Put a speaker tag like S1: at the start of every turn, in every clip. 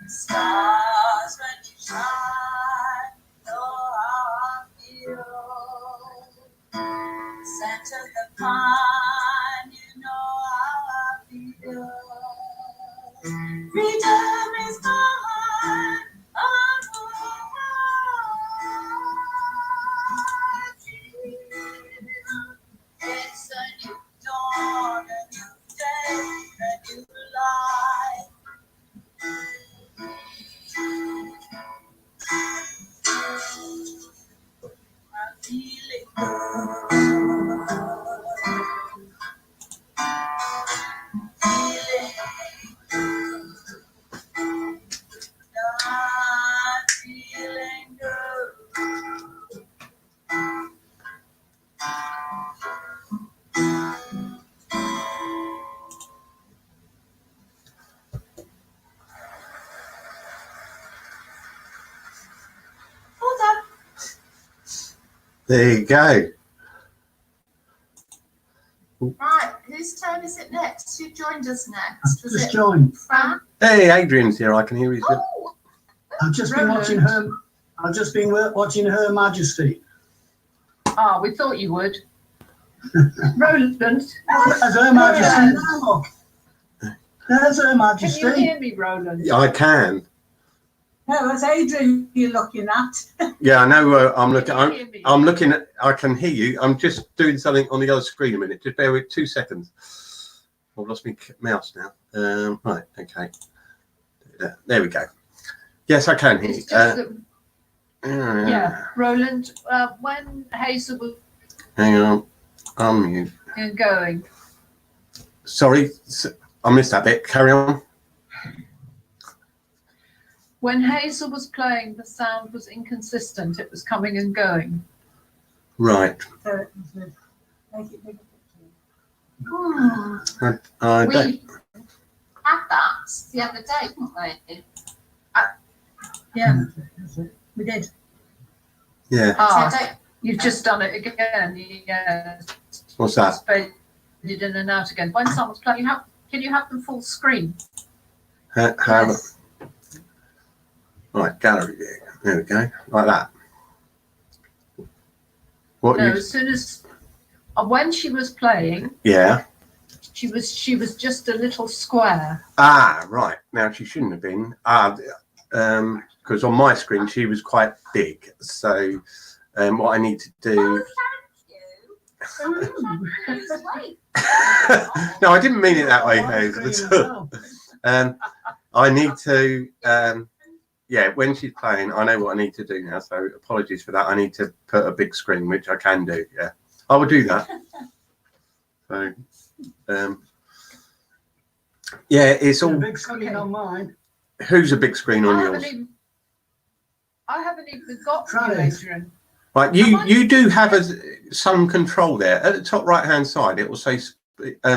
S1: Stars when you shine, know how I feel. Scent of the pine, you know how I feel. Freedom is mine, it's a new dawn, a new day, a new life. I'm feeling good. Feeling not feeling good. Hold on.
S2: There you go.
S1: Right, whose turn is it next? Who joined us next? Was
S3: Just
S1: it
S3: joined.
S1: Fran?
S2: Hey, Adrian's here. I can hear you.
S1: Oh,
S3: I've just been watching her. I've just been watching Her Majesty.
S4: Ah, we thought you would. Roland,
S3: As Her Majesty. Look. There's Her
S4: can
S3: Majesty.
S4: you hear me, Roland?
S2: I can.
S5: No, that's Adrian you're looking at.
S2: Yeah, I know. I'm looking.
S4: Can you hear me?
S2: I'm looking at. I can hear you. I'm just doing something on the other screen a minute. Just bear with 2 seconds. I've lost my mouse now. Right. Okay. There we go. Yes, I can hear you.
S4: It's just that, yeah, Roland, when Hazel was
S2: Hang on. I'm mute.
S4: going,
S2: Sorry, I missed that bit. Carry on.
S4: when Hazel was playing, the sound was inconsistent. It was coming and going.
S2: Right.
S5: So, make it bigger.
S2: I
S1: we
S2: don't.
S1: had that the other day, didn't we?
S5: Yeah, we did.
S2: Yeah.
S4: Ah,
S1: So I don't-
S4: you've just done it again. Yeah.
S2: What's that?
S4: Faded in and out again. When someone's playing, can you have them full screen?
S2: How,
S1: Yes.
S2: right. Gallery view. There we go. Like that. What?
S4: No,
S2: You,
S4: as soon as when she was playing,
S2: yeah.
S4: she was just a little square.
S2: Ah, right. Now she shouldn't have been. Because on my screen she was quite big. So, what I need to do.
S1: Wait.
S2: No, I didn't mean it that way, Hazel. I need to. Yeah, when she's playing, I know what I need to do now. So apologies for that. I need to put a big screen, which I can do. Yeah, I will do that. So, yeah, it's
S3: A
S2: all.
S3: big screen on mine.
S2: Who's a big screen on yours?
S4: I haven't even got you,
S3: Try it.
S4: Adrian.
S2: Right, you do have some control there at the top right hand side. It will say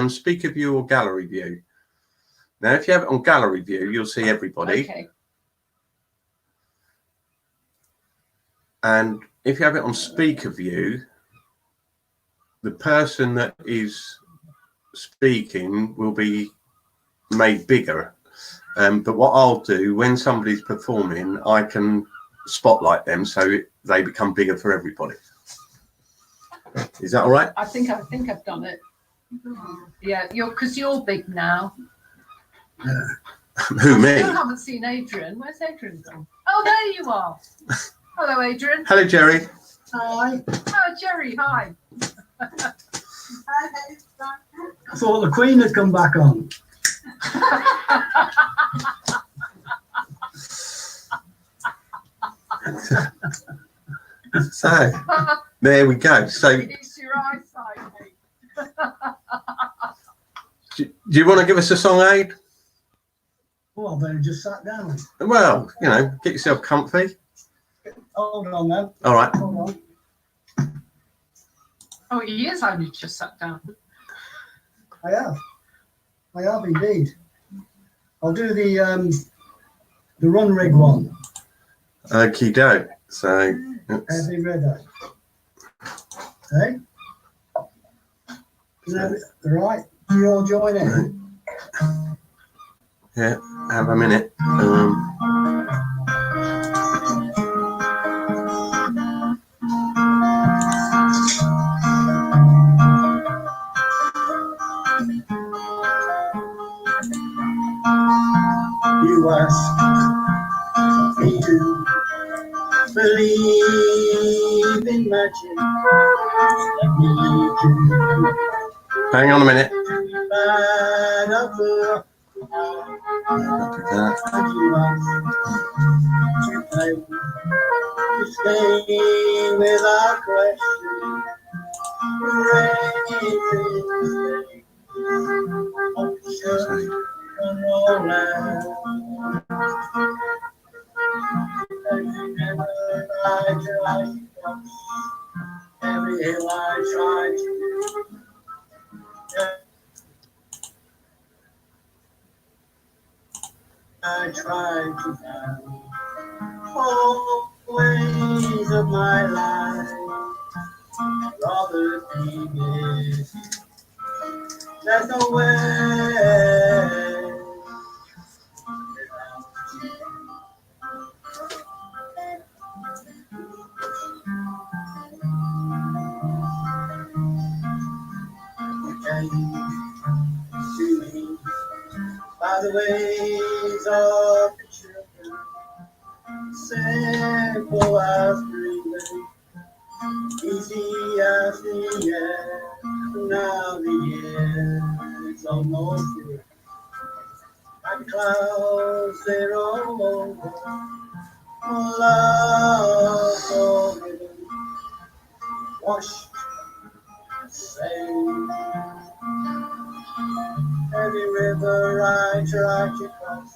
S2: speaker view or gallery view. Now, if you have it on gallery view, you'll see everybody.
S4: Okay.
S2: And if you have it on speaker view, the person that is speaking will be made bigger. But what I'll do when somebody's performing, I can spotlight them so they become bigger for everybody. Is that all right?
S4: I think I've done it. Yeah, because you're big now.
S2: Who,
S4: I
S2: me?
S4: still haven't seen Adrian. Where's Adrian gone? Oh, there you are. Hello, Adrian.
S2: Hello, Jerry.
S3: Hi.
S4: Oh, Jerry, hi.
S3: I thought the Queen had come back on.
S2: So there we go. So
S4: It's your eyesight, mate.
S2: do you want to give us a song, Aid?
S3: Oh, I better just sat down.
S2: Well, you know, get yourself comfy.
S3: Hold on then.
S2: All right.
S3: Hold on.
S4: Oh, he has only just sat down.
S3: I have indeed. I'll do the run rig one.
S2: Okie doke. So,
S3: Heavy redder. Okay. Right. You all join in.
S2: yeah, have a minute.
S3: You ask me to believe in magic. Let me do
S2: Hang on a minute.
S3: bad of the and you ask to play this game without question. Every hill I try to find all ways of my life. Rather be busy. There's no way. To me by the ways of the children, simple as breathing, easy as the air. Now the air is almost here, and clouds they're all over. Love forgiven, washed, saved. Every river I try to cross,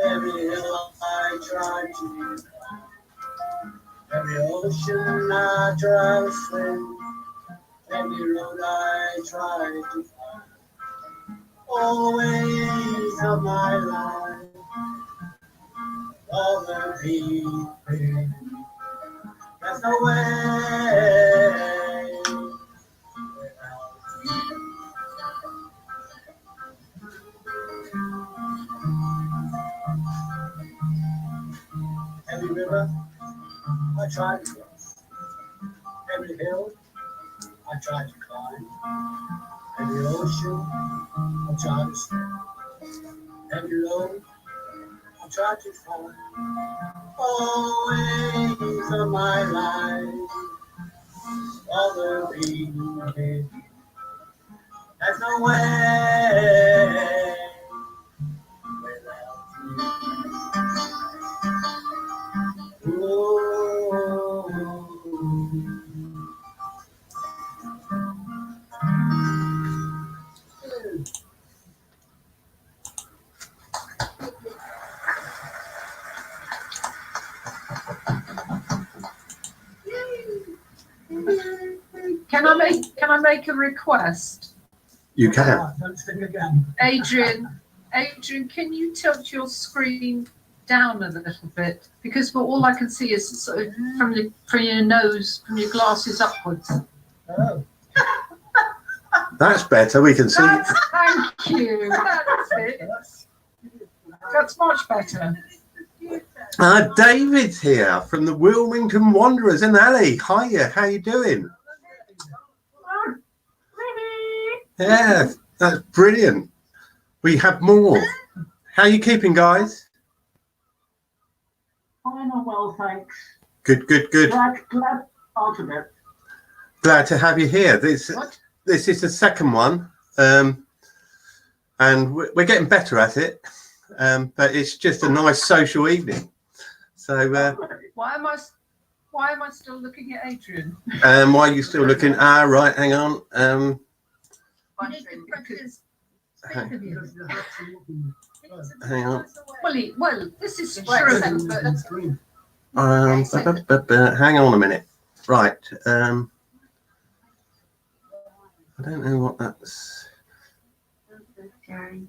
S3: every hill I try to climb, every ocean I try to swim, every road I try to find, all the ways of my life, all the people, there's no way. Every river I try to cross, every hill I try to climb, every ocean I try to swim, every road I try to find, all ways of my life, all the people, there's no way without you.
S4: Can I make a request?
S2: You can.
S3: Don't sing again.
S4: Adrian, can you tilt your screen down a little bit? Because all I can see is sort of from your nose, from your glasses upwards.
S3: Oh.
S2: That's better. We can see.
S4: Thank you. That's it. That's much better.
S2: David's here from the Wilmington Wanderers and Ali. Hiya, how you doing? Yeah, that's brilliant. We have more. How are you keeping, guys?
S3: Fine and well, thanks.
S2: Good.
S3: Glad out of it.
S2: Glad to have you here. This is the second one, and we're getting better at it. But it's just a nice social evening. So
S4: Why am I still looking at Adrian?
S2: why are you still looking? Right, hang on.
S4: You need to press his speaker view.
S2: Hang on.
S4: Well, this is true, but
S2: Hang on a minute. Right. I don't know what that's.
S6: Jerry.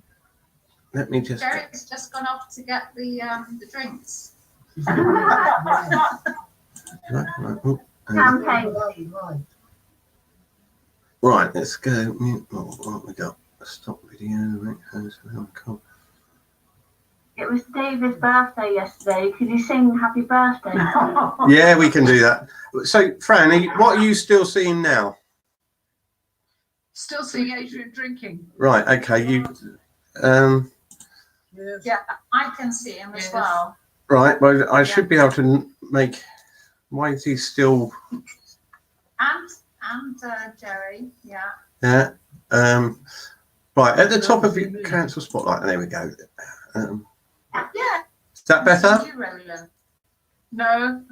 S2: Let me just.
S4: Jerry's just gone off to get the drinks.
S2: Right. Oh,
S6: Campaign.
S2: right, let's go. What we got? Stop video. Right,
S6: It was David's birthday yesterday. Could you sing happy birthday?
S2: yeah, we can do that. So, Fran, what are you still seeing now?
S4: Still seeing Adrian drinking.
S2: Right. Okay. You.
S3: Yes.
S1: Yeah, I can see him as
S4: Yes.
S1: well.
S2: Right. Well, I should be able to make. Why is he still?
S1: And Jerry, yeah.
S2: Yeah. Right at the top of your council spotlight. There we go.
S1: Yeah.
S2: Is that better?
S1: You, Roland.
S4: No.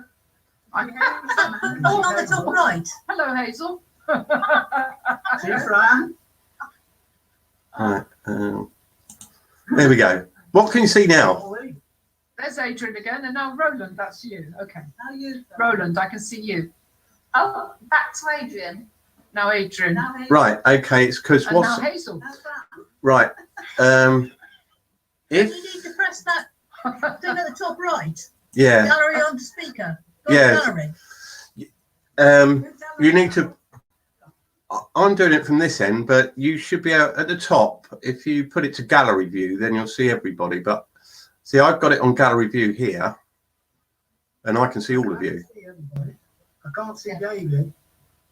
S5: All on the top right.
S4: Hello, Hazel.
S3: See, Fran?
S2: Right. There we go. What can you see now?
S4: There's Adrian again, and now Roland, that's you. Okay.
S5: How you?
S4: Roland, I can see you.
S1: Oh, back to Adrian.
S4: Now Adrian.
S5: Now he-
S2: Right. Okay. It's because
S4: And
S2: what's
S4: now Hazel.
S5: How's that?
S2: right. If
S5: You need to press that thing at the top right.
S2: yeah.
S5: Gallery on speaker. Go
S2: Yeah.
S5: Gallery.
S2: You need to. I'm doing it from this end, but you should be out at the top. If you put it to gallery view, then you'll see everybody. But see, I've got it on gallery view here, and I can see all of you.
S3: I can't see David.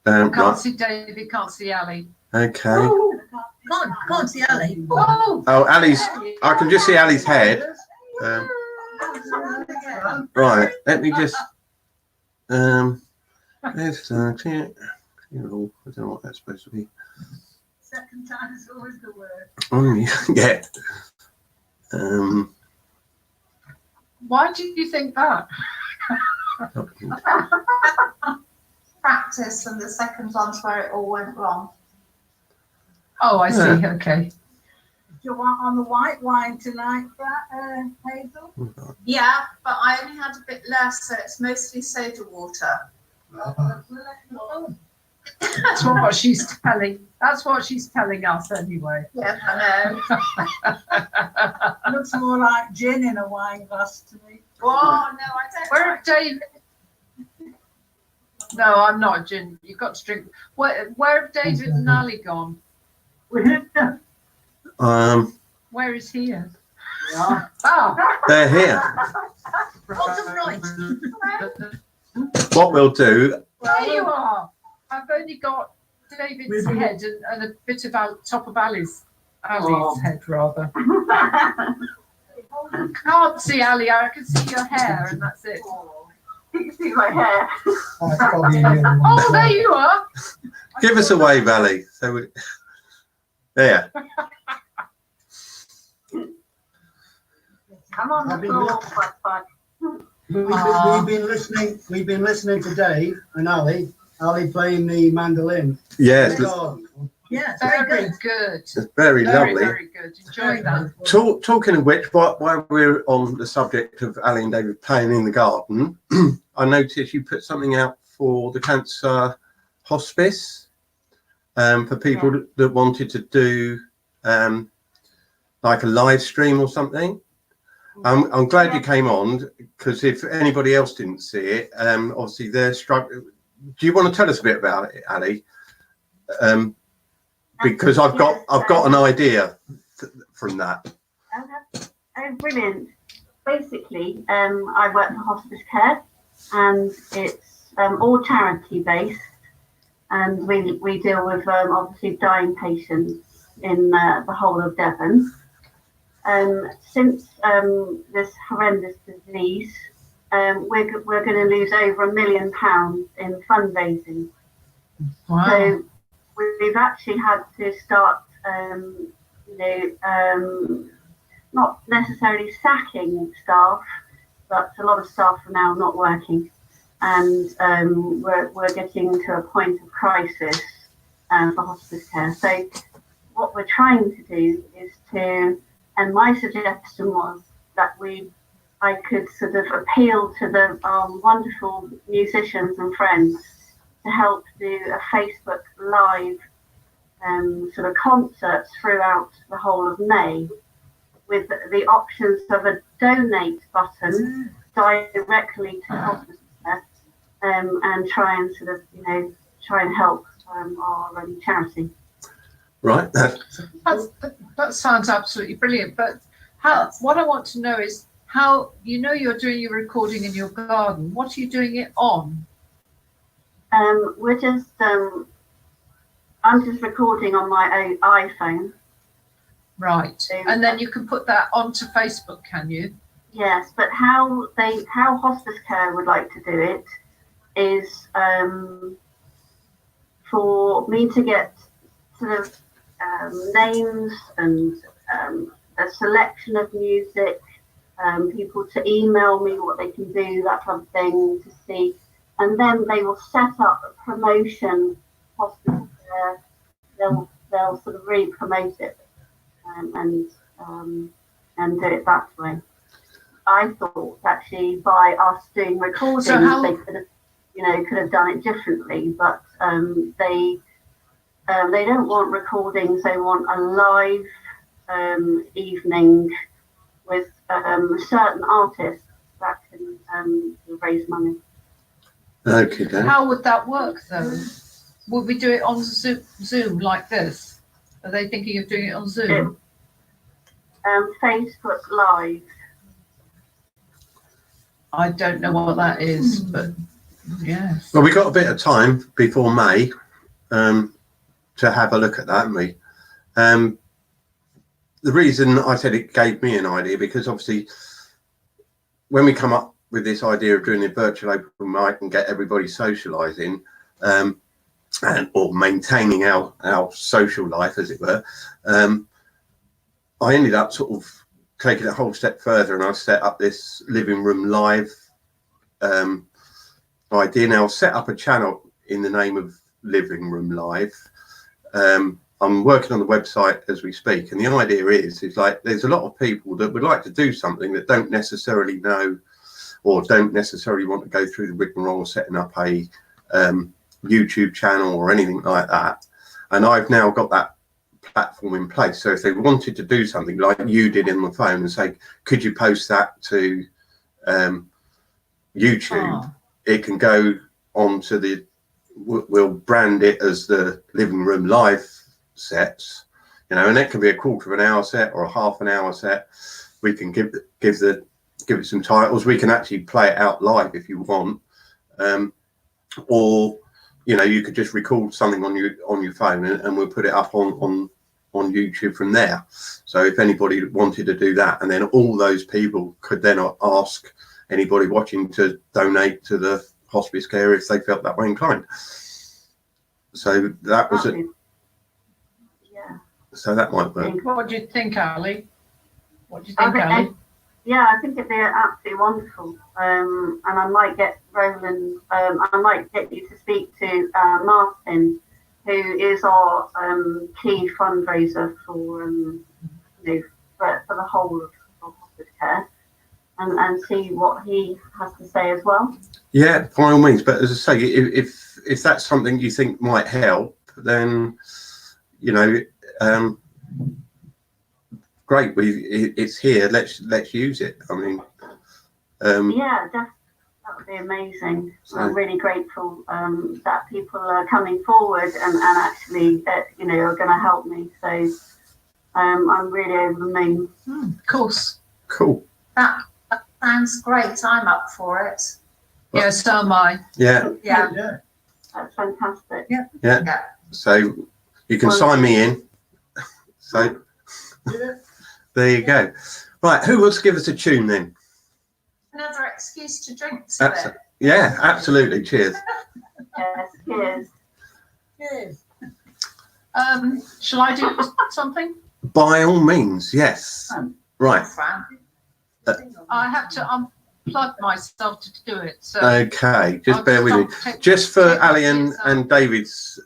S4: Can't
S2: Right.
S4: see David, can't see Ali.
S2: Okay.
S5: Can't see Ali.
S4: Oh,
S2: Oh, Ali's. I can just see Ali's head. Right. Let me just. There's I don't know what that's supposed to be.
S5: Second time is always the word.
S2: Yeah.
S4: why did you think that?
S1: Practice, and the second one's where it all went wrong.
S4: Oh, I see. Okay.
S5: Do you want on the white wine tonight, Hazel?
S1: Yeah, but I only had a bit less, so it's mostly soda water.
S4: That's what she's telling. That's what she's telling us anyway.
S1: Yeah, I know.
S5: Looks more like gin in a wine glass to me.
S1: Oh, no, I don't.
S4: Where
S1: like
S4: have David? No, I'm not gin. You've got to drink. Where have David and Ali gone? Where is he? Oh,
S2: They're here.
S5: Bottom right.
S2: What we'll do.
S4: there you are. I've only got David's head and a bit of top of Ali's head, rather. I can't see Ali. I can see your hair, and that's it.
S6: You can see my hair.
S4: Oh, there you are.
S2: Give us a wave, Ali. So we. There.
S6: Come on the floor, bud.
S3: We've been listening to Dave and Ali playing the mandolin.
S2: Yes.
S5: Yeah,
S4: Very good.
S2: It's very lovely.
S4: Very good. Enjoy that.
S2: Talking of which, while we're on the subject of Ali and David playing in the garden, I noticed you put something out for the cancer hospice for people that wanted to do like a live stream or something. I'm glad you came on, because if anybody else didn't see it, obviously they're struggling. Do you want to tell us a bit about it, Ali? Because I've got an idea from that.
S6: Oh, brilliant. Basically, I work for hospice care, and it's all charity based, and we deal with obviously dying patients in the whole of Devon. Since this horrendous disease, we're going to lose over £1 million in fundraising.
S4: Wow.
S6: So we've actually had to start, not necessarily sacking staff, but a lot of staff are now not working, and we're getting to a point of crisis for hospice care. So what we're trying to do is to, and my suggestion was that I could sort of appeal to the wonderful musicians and friends to help do a Facebook Live sort of concerts throughout the whole of May, with the options of a donate button directly to hospice care, and try and sort of, try and help our charity.
S2: Right.
S4: That sounds absolutely brilliant. But what I want to know is how, you're doing your recording in your garden. What are you doing it on?
S6: We're just, I'm just recording on my own iPhone.
S4: Right. And then you can put that onto Facebook, can you?
S6: Yes, but how hospice care would like to do it is for me to get sort of names and a selection of music, people to email me what they can do, that kind of thing, to see, and then they will set up a promotion hospital care. They'll sort of really promote it and do it that way. I thought actually by us doing recordings, they could have done it differently, but they don't want recordings. They want a live evening with certain artists that can raise money.
S2: Okay. Then.
S4: How would that work though? Would we do it on Zoom like this? Are they thinking of doing it on Zoom?
S6: Facebook Live.
S4: I don't know what that is, but yes.
S2: Well, we got a bit of time before May to have a look at that, haven't we? The reason I said it gave me an idea, because obviously when we come up with this idea of doing a virtual open mic and get everybody socialising, or maintaining our social life, as it were, I ended up sort of taking it a whole step further, and I set up this living room live idea. Now, I'll set up a channel in the name of Living Room Live. I'm working on the website as we speak, and the idea is like there's a lot of people that would like to do something that don't necessarily know or don't necessarily want to go through the rigmarole of setting up a YouTube channel or anything like that. And I've now got that platform in place. So if they wanted to do something like you did in the phone and say, could you post that to YouTube? It can go on to we'll brand it as the Living Room Live sets, and it can be a quarter of an hour set or a half an hour set. We can give it some titles. We can actually play it out live if you want, or you could just record something on your phone and we'll put it up on YouTube from there. So if anybody wanted to do that, and then all those people could then ask anybody watching to donate to the hospice care if they felt that way inclined. So that was it.
S6: Yeah.
S2: So that might work.
S4: What do you think, Ali? What do you think, Ali?
S6: Yeah, I think it'd be absolutely wonderful. And I might get Roland, I might get you to speak to Martin, who is our key fundraiser for the whole of hospice care, and see what he has to say as well. Yeah,
S2: by all means. But as I say, if that's something you think might help, then great. It's here. Let's use it. I mean,
S6: yeah, that would be amazing. So, I'm really grateful that people are coming forward and actually are going to help me. So I'm really over the moon.
S4: Of course.
S2: Cool.
S5: That sounds great. I'm up for it.
S4: Yeah, so am I.
S2: Yeah.
S5: Yeah.
S6: That's fantastic.
S2: Yeah. So you can sign me in. So there you go. Right, who wants to give us a tune then?
S5: Another excuse to drink to it.
S2: Yeah, absolutely. Cheers.
S6: Yes, cheers.
S5: Cheers.
S4: Shall I do something?
S2: By all means, yes. Right.
S4: I have to unplug myself to do it. So
S2: okay, just bear with me. Just for Ali and David's,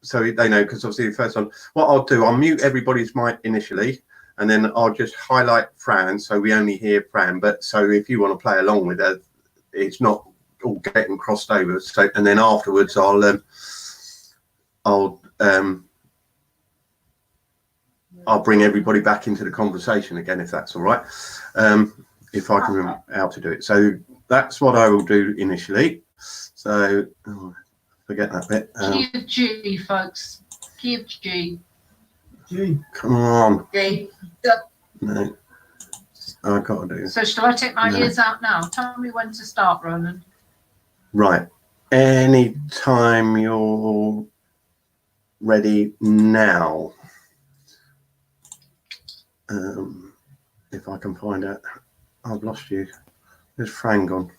S2: so they know, because obviously the first one, what I'll do, I'll mute everybody's mic initially, and then I'll just highlight Fran, so we only hear Fran. But so if you want to play along with her, it's not all getting crossed over. So, and then afterwards, I'll I'll bring everybody back into the conversation again, if that's all right. If I can remember how to do it. So that's what I will do initially. So forget that bit.
S4: Key of G, folks. Key of G.
S3: G.
S2: Come on.
S4: G.
S2: No. I got to do.
S4: So shall I take my ears out now? Tell me when to start, Roland.
S2: Right. Any time you're ready now. If I can find it. I've lost you. There's Fran gone.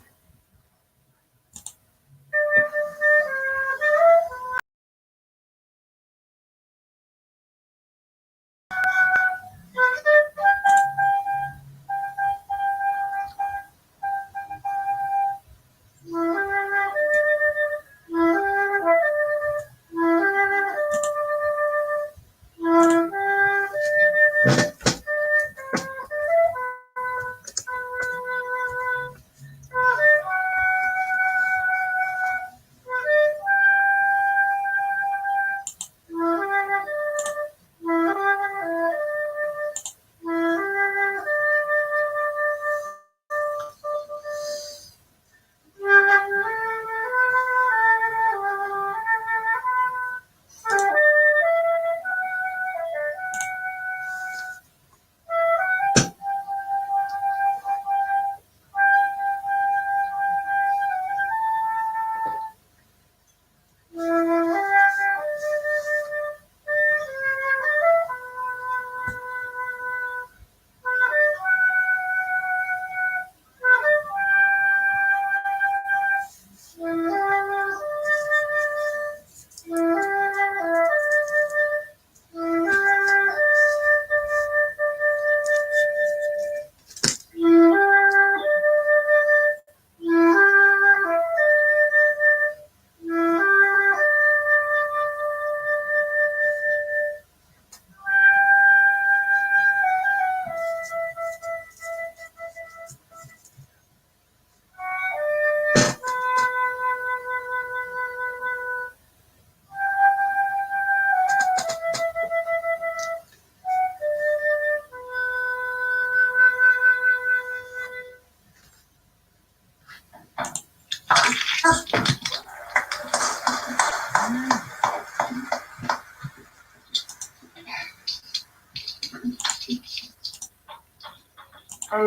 S6: She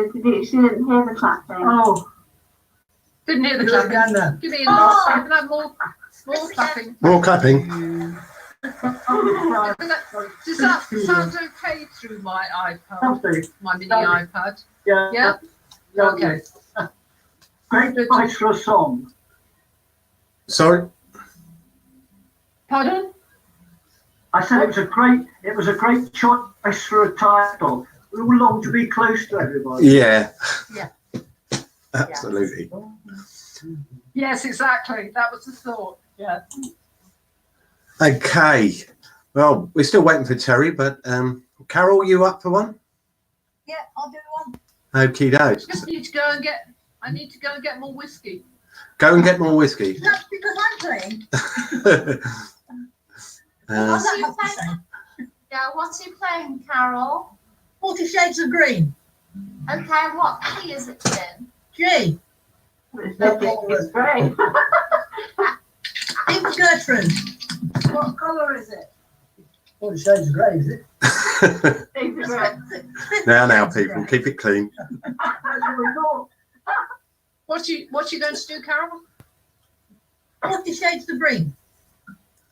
S6: didn't hear the clapping.
S3: Oh,
S4: Didn't hear the
S3: do it
S4: clapping.
S3: again then.
S4: Give me a nod. Can I have more clapping?
S2: More clapping.
S4: Does that sound okay through my iPad?
S3: Lovely.
S4: My mini iPad?
S3: Yeah.
S4: Yeah?
S3: Lovely.
S4: Okay.
S3: Great choice for a song.
S2: Sorry.
S4: Pardon?
S3: I said it was a great choice for a title. We all long to be close to everybody.
S2: Yeah.
S4: Yeah.
S2: Absolutely.
S4: Yes, exactly. That was the thought. Yeah.
S2: Okay. Well, we're still waiting for Terry, but Carol, you up for one?
S5: Yeah, I'll do one.
S2: Okie dokes.
S4: Just need to go and get. I need to go and get more whiskey.
S2: Go and get more whiskey.
S5: That's because I'm playing.
S2: Uh,
S5: What's that have to say?
S1: Yeah, what's he playing, Carol?
S5: 40 Shades of Green.
S1: Okay, what key is it in?
S5: G.
S6: It's great.
S5: Pink Gertrude. What colour is it?
S3: 40 Shades of Grey, is it?
S6: It's great.
S2: now, people, keep it clean.
S3: That's what we thought.
S4: What you going to do, Carol?
S5: 40 Shades of Green.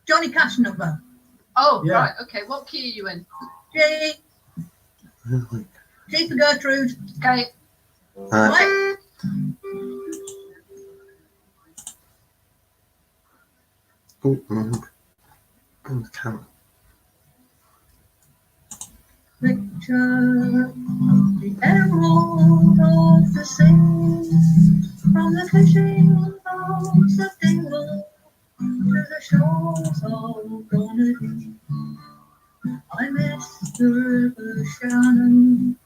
S5: Johnny Cash number.
S4: Oh,
S3: Yeah.
S4: right. Okay. What key are you in?
S5: G. G for Gertrude.
S4: Okay.
S5: Right.
S2: Carol.
S5: Picture the emerald of the sea, from the fishing boats of Dingle to the shores of Gonnady. I miss the river Shannon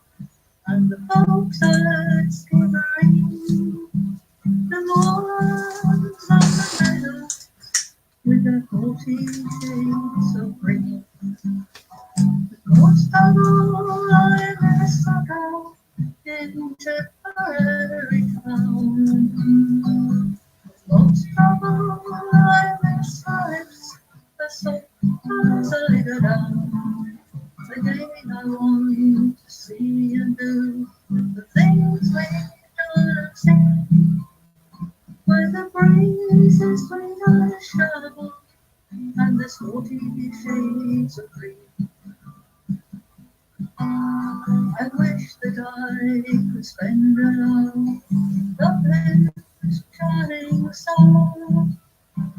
S5: and the folks at Skibbereen, the moors on the meadow
S1: with the 40 shades of green. Most of all, I'm a sucker into fairy town. Most of all, I'm a stripes, the soft as I go down. Again, I want to see and do the things we don't see. Where the breeze is sweet as a shovel, and there's 40 shades of green. I wish that I could spend an hour up in this shining sun.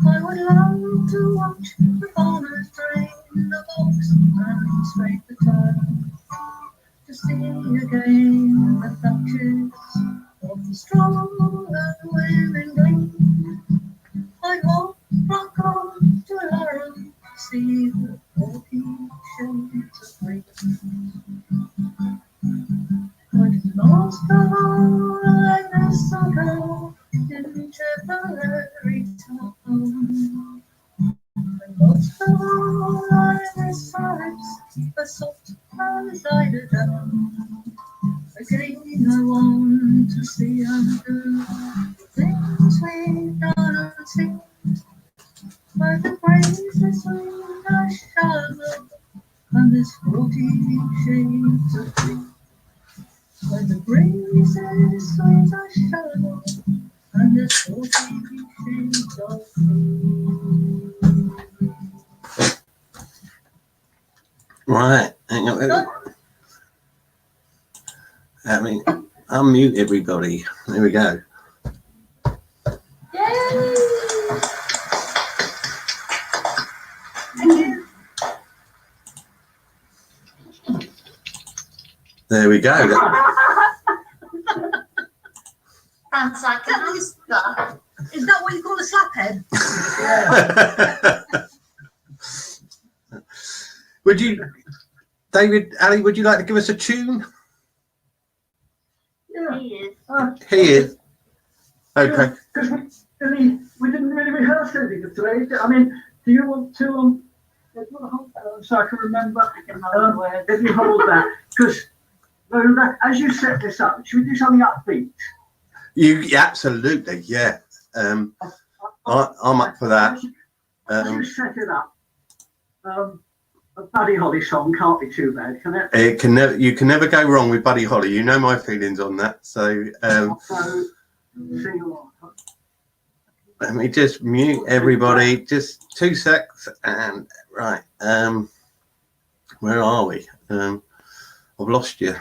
S1: I would love to watch the farmers drain the box and scrape the tar, to see again the thatches of the straw and wearing gleam. I hope from God to Laura to see the 40 shades of green. But most of all, I'm a sucker in February town. And most of all, I'm a stripes, the soft as eider down. Again, I want to see and do the things we've done and seen. Where the breeze is sweet as shower, and there's 40 shades of green. Where the breeze is sweet as shower, and there's 40 shades of green.
S2: Right, hang on. I mean, unmute everybody. There we go.
S5: Yay! Thank you.
S2: There we go.
S5: Sounds like a hamster. Is that what you call a slaphead?
S2: Would you, David, Ali, would you like to give us a tune?
S3: Yeah.
S6: He is.
S2: He is. Okay.
S3: Because we didn't really rehearse anything today. I mean, do you want to so I can remember?
S6: I can hold the words.
S3: If you hold that, because as you set this up, should we do something upbeat?
S2: Yeah, absolutely, yeah. I'm up for that.
S3: As you set it up, a Buddy Holly song can't be too bad, can it?
S2: You can never go wrong with Buddy Holly. You know my feelings on that. So
S3: So sing along.
S2: let me just mute everybody. Just 2 secs. And right, where are we? I've lost you.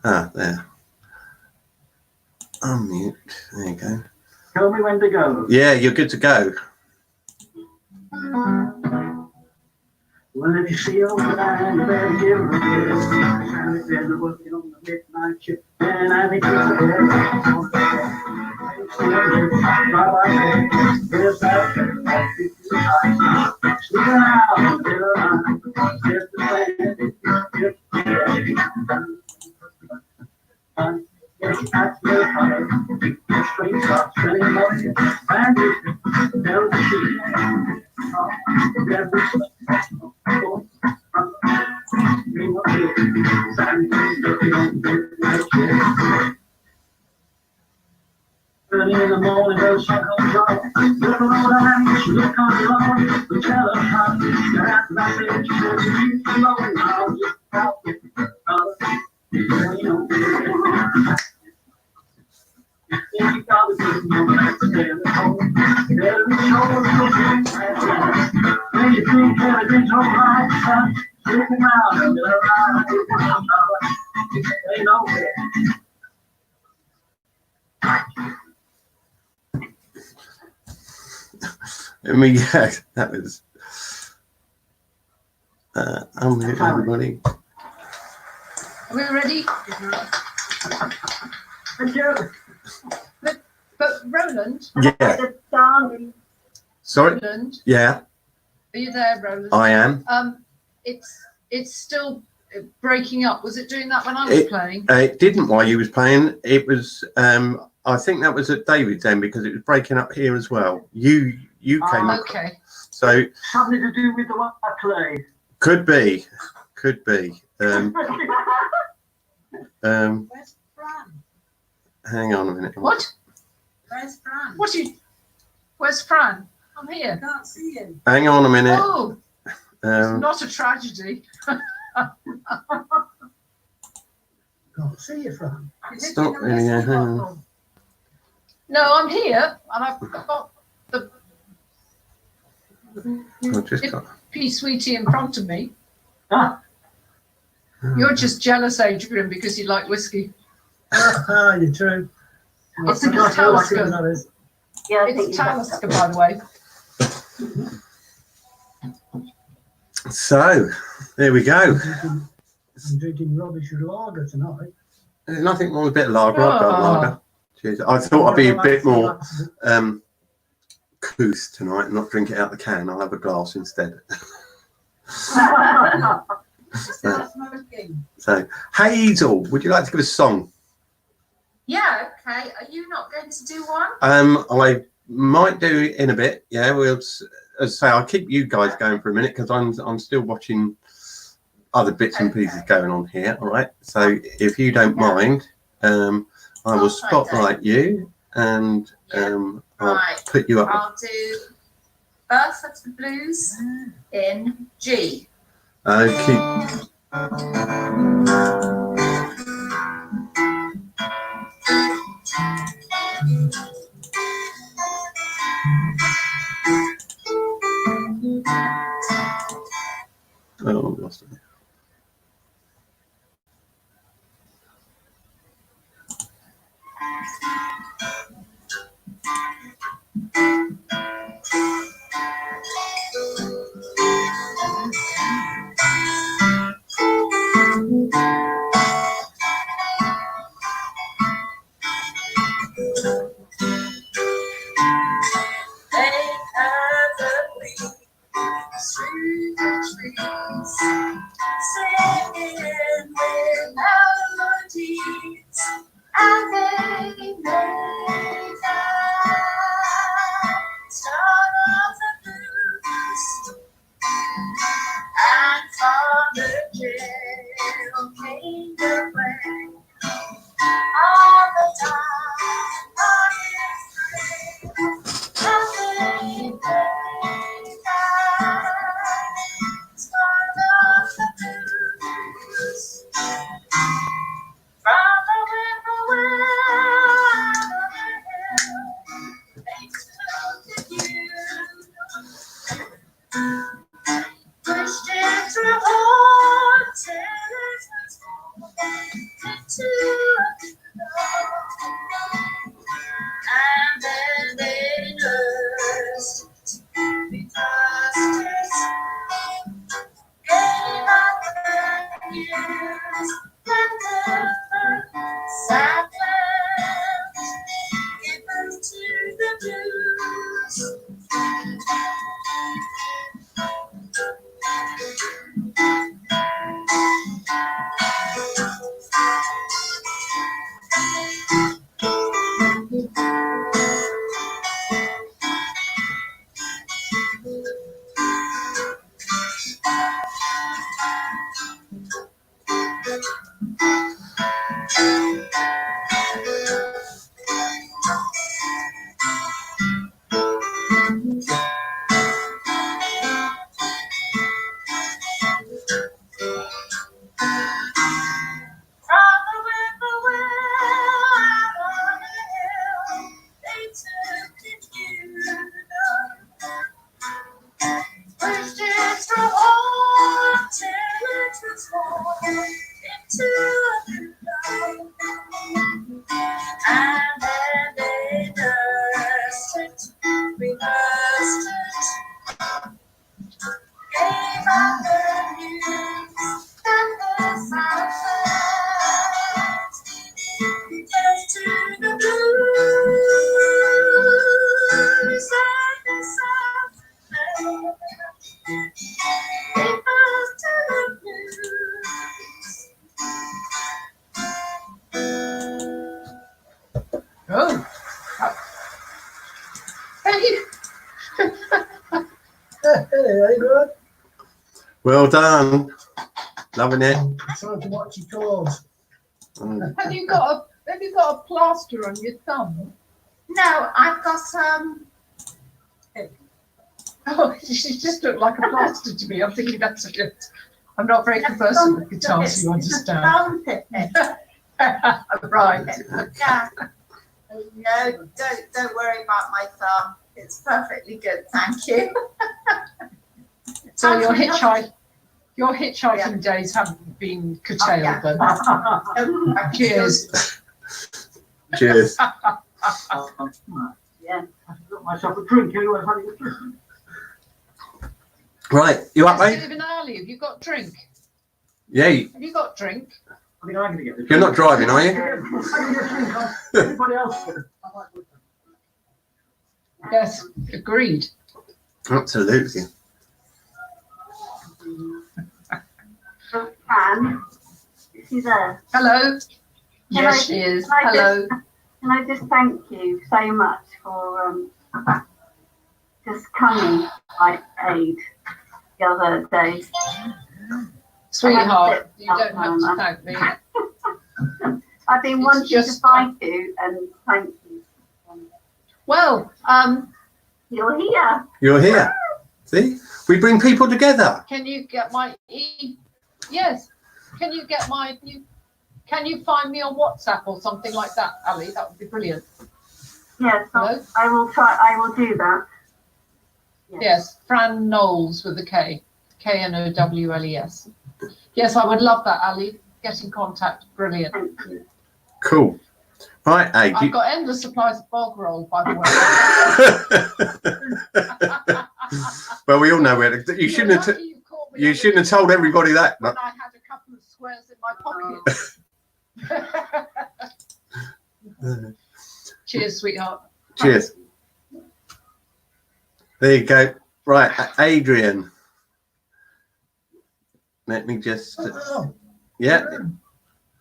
S2: Ah, there. Unmute. There you go.
S3: Tell me when to go.
S2: Yeah, you're good to go.
S3: Well, if you see old man, you better give her a kiss. I've been working on the midnight shift, and I think it's sleeping out until I'm that's your fire. The straight up selling money, and you tell the sheep. Early in the morning, those sun comes up. Looking all around, she look on your arm. We tell her how to get out of that bed. She says, you alone, I'll just help you. You gotta be more than stay at home. Every show when you think everything's alright, son, looking out and you're around. Ain't nowhere.
S2: I mean, yeah, that was. Unmute everybody.
S4: Are we ready?
S3: Thank you.
S4: But Roland,
S2: Yeah. Sorry.
S4: Roland,
S2: Yeah,
S4: are you there, Roland?
S2: I am.
S4: It's still breaking up. Was it doing that when I was playing?
S2: It didn't while you was playing. It was. I think that was at David's end because it was breaking up here as well. You came up.
S4: Okay.
S2: So
S3: Something to do with the one I played.
S2: could be.
S5: Where's Fran?
S2: Hang on a minute.
S4: What?
S5: Where's Fran?
S4: Where's Fran? I'm
S5: I
S4: here.
S5: can't see you.
S2: Hang on a minute.
S4: Oh, it's not a tragedy.
S3: Can't see you, Fran.
S5: Is it
S2: Stop
S5: in the
S2: really,
S5: whiskey
S2: hang on.
S5: bottle?
S4: No, I'm here, and I've got the
S2: I've just got.
S4: pea sweetie in front of me.
S3: Ah,
S4: You're just jealous, Adrian, because you like whiskey.
S3: you're true.
S4: It's
S3: I think I know what
S4: Talisker.
S3: that is.
S6: Yeah, I think
S4: It's
S6: you have
S4: Talisker, by the way.
S2: So there we go.
S3: I'm drinking rubbish lager tonight.
S2: There's nothing wrong with a bit of lager. I've got lager. Cheers. I thought I'd be a bit more couth tonight and not drink it out the can. I'll have a glass instead.
S5: Still smoking.
S2: So Hazel, would you like to give us a song?
S1: Yeah, okay. Are you not going to do one?
S2: I might do it in a bit. Yeah, we'll. As I say, I'll keep you guys going for a minute because I'm still watching other bits and pieces going on here. All right. So if you don't mind, I will spotlight you and I'll
S1: Right.
S2: put you up.
S1: I'll do Birth of the Blues in G.
S2: Okay. Oh, I lost it.
S1: They have the breeze through the trees, singing with melodies, and they make a start of the blues. And Father Jill came the way all the time on his trail. And they make a start of the blues. From the whippoorwill on the hill, they took you. Pushed it through all till it was born into a pillow. And then they nursed it, because it gave up the years and never sat left. It moved to the blues. From the whippoorwill out on the hill, they took it you. Pushed it through all till it was born into a pillow. And then they nursed it, reversed it, gave up the news and the silence. Just to the blues and the sound. It was to the blues.
S3: Very good.
S2: Well done. Loving it.
S3: Trying to watch your chords.
S4: Have you got a plaster on your thumb?
S1: No, I've got some.
S4: Oh, she just looked like a plaster to me. I'm thinking that's a good. I'm not very conversant with guitars, you understand. Right.
S1: Yeah. No, don't worry about my thumb. It's perfectly good, thank you.
S4: So your hitchhiking days haven't been curtailed then. Cheers.
S2: Cheers.
S6: Yeah.
S3: I've got myself a drink anyway. Having a drink.
S2: Right, you up, mate?
S4: Stephen Ali, have you got drink?
S2: Yeah,
S4: Have you got drink?
S3: I think I'm going to get the
S2: you're not driving, are you?
S3: I'm going to get a drink on. Everybody else should.
S4: Yes, agreed.
S2: Absolutely.
S6: Anne, is she there?
S4: Hello.
S6: Can
S4: Yes,
S6: I-
S4: she is.
S6: can I
S4: Hello.
S6: Can I just thank you so much for just coming like aid the other day.
S4: Sweetheart, you don't have to thank me.
S6: I've been
S4: It's
S6: wanting
S4: just-
S6: to find you and thank you.
S4: Well,
S6: You're here.
S2: You're here. See? We bring people together.
S4: can you get my Yes. Can you get my Can you find me on WhatsApp or something like that, Ali? That would be brilliant.
S6: Yes,
S4: Hello?
S6: I will try. I will do that.
S4: Yes, Fran Knowles with a K. Knowles. Yes, I would love that, Ali. Get in contact. Brilliant.
S6: Thank you.
S2: Cool. Right, hey.
S4: I've got endless supplies of bog roll, by the way.
S2: Well, we all know where to, you shouldn't have. You shouldn't have told everybody that.
S4: When I had a couple of squares in my pocket. Cheers, sweetheart.
S2: Cheers. There you go. Right, Adrian. Let me just.
S3: Oh,
S2: Yeah.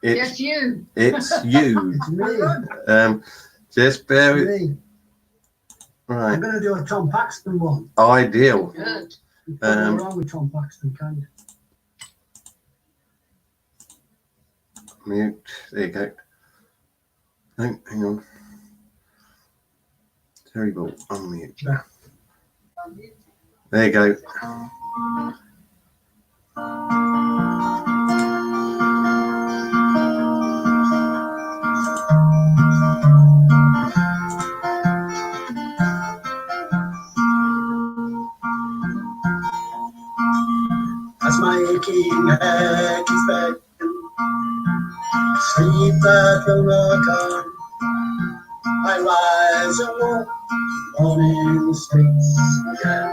S4: Yes, you.
S2: It's you.
S3: it's me.
S2: Just bear
S3: It's
S2: with.
S3: me. I'm
S2: Right.
S3: going to do a Tom Paxton one.
S2: Ideal.
S4: Good.
S3: You can't go wrong with Tom Paxton, can you?
S2: Mute. There you go. No, hang on. Terrible. Unmute.
S3: Yeah.
S2: There you go.
S3: As my aching head is begging, sleep that will not come. I rise and walk morning the streets again.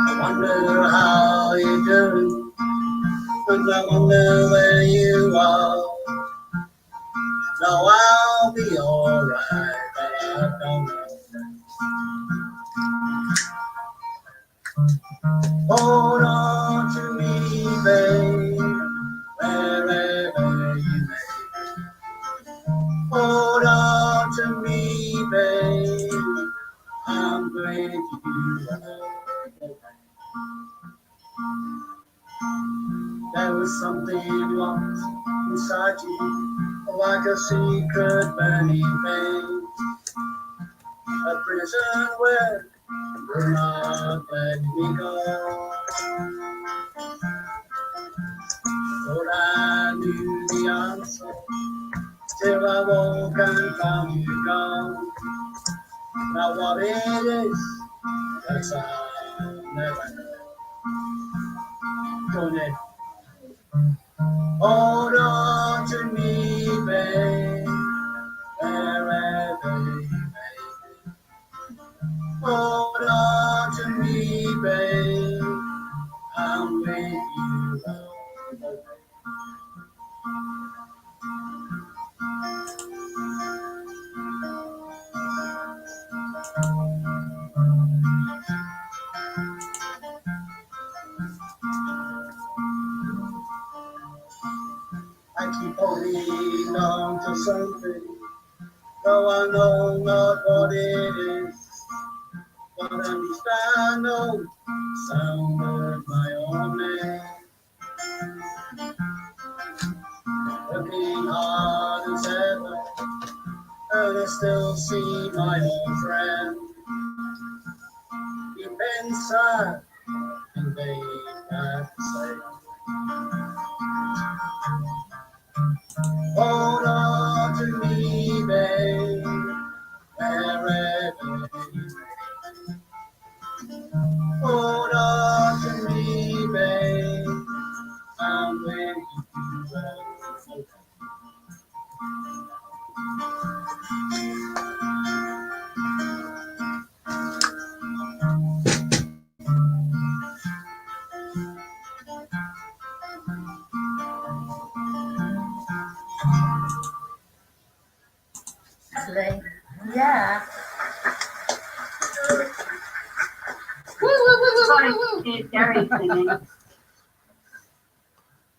S3: I wonder how you're doing, and I wonder where you are. Now I'll be alright, but I don't know. Hold on to me, babe, wherever you may. Hold on to me, babe, I'm with you. There was something locked inside you, like a secret burning pain. A prison where will not let me go. Thought I knew the answer, till I woke and found you gone. Now what it is, that's I'll never know. Don't it? Hold on to me, babe, wherever you may. Hold on to me, babe, I'm with you all the way. I keep holding on to something, though I know not what it is. But understand no sound of my own name. Working hard as ever, and I still see my old friend. You've been sad, and they have to say, hold on to me, babe, wherever you may. Hold on to me, babe, I'm with you well.
S1: Yeah.
S4: Woo, woo, woo, woo,
S6: Sorry,
S4: woo, woo.
S6: it's Gary singing.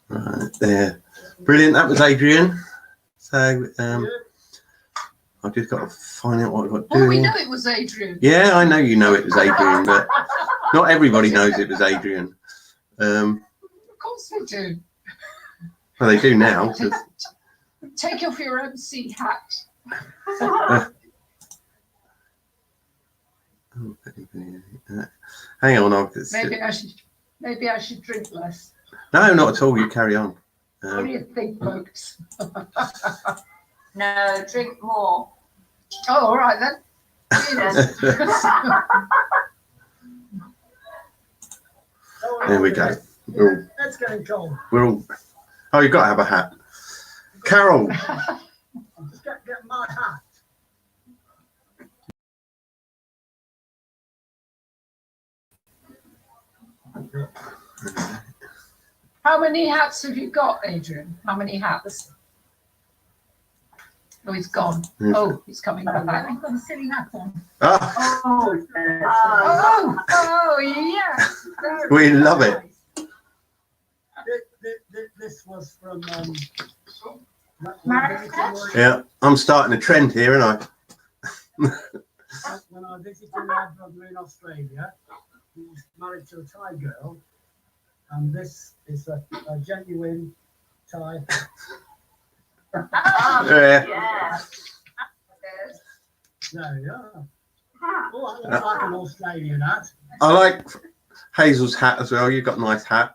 S2: Right there. Brilliant. That was Adrian. So I've just got to find out what I've got to do.
S4: Oh, we
S2: here.
S4: know it was Adrian.
S2: Yeah, I know you know it was Adrian, but not everybody knows it was Adrian.
S4: Of course they do.
S2: Well, they do now. 'Cause
S4: Take off your MC hat.
S2: hang on,
S4: Maybe I should drink less.
S2: no, not at all. You carry on.
S4: What do you think, folks?
S1: No, drink more.
S4: Oh, all right then. Cheers.
S2: There we go.
S3: It's getting cold.
S2: We're all. Oh, you've got to have a hat. Carol.
S3: I'm just getting my hat.
S4: How many hats have you got, Adrian? How many hats? Oh, he's gone. Oh, he's coming back.
S5: I've got a silly hat on.
S2: Ah,
S4: Oh, yes.
S2: we love it.
S3: This was from
S2: Yeah, I'm starting a trend here, aren't I?
S3: when I visited my brother in Australia. He's married to a Thai girl, and this is a genuine Thai.
S2: Yeah.
S6: Yeah.
S3: There you are. Oh, that looks like an Australian hat.
S2: I like Hazel's hat as well. You've got a nice hat.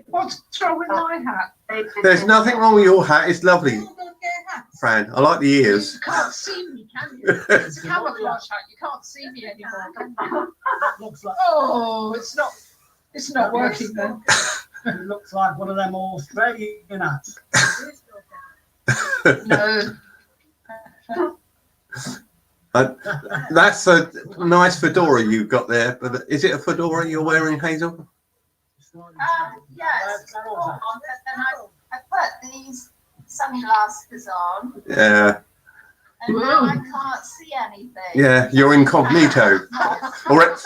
S4: What's wrong with my hat?
S2: There's nothing wrong with your hat. It's lovely,
S5: All gonna get hats.
S2: Fran. I like the ears.
S4: You can't see me, can you? It's a camouflage hat. You can't see me anymore, can you?
S3: Looks like
S4: Oh, it's not working then.
S3: it looks like one of them Australian hats.
S4: No.
S2: That's a nice fedora you've got there. But is it a fedora you're wearing, Hazel?
S1: Yes. On, and I put these sunglasses on,
S2: Yeah.
S1: and now I can't see anything.
S2: Yeah, you're incognito. Or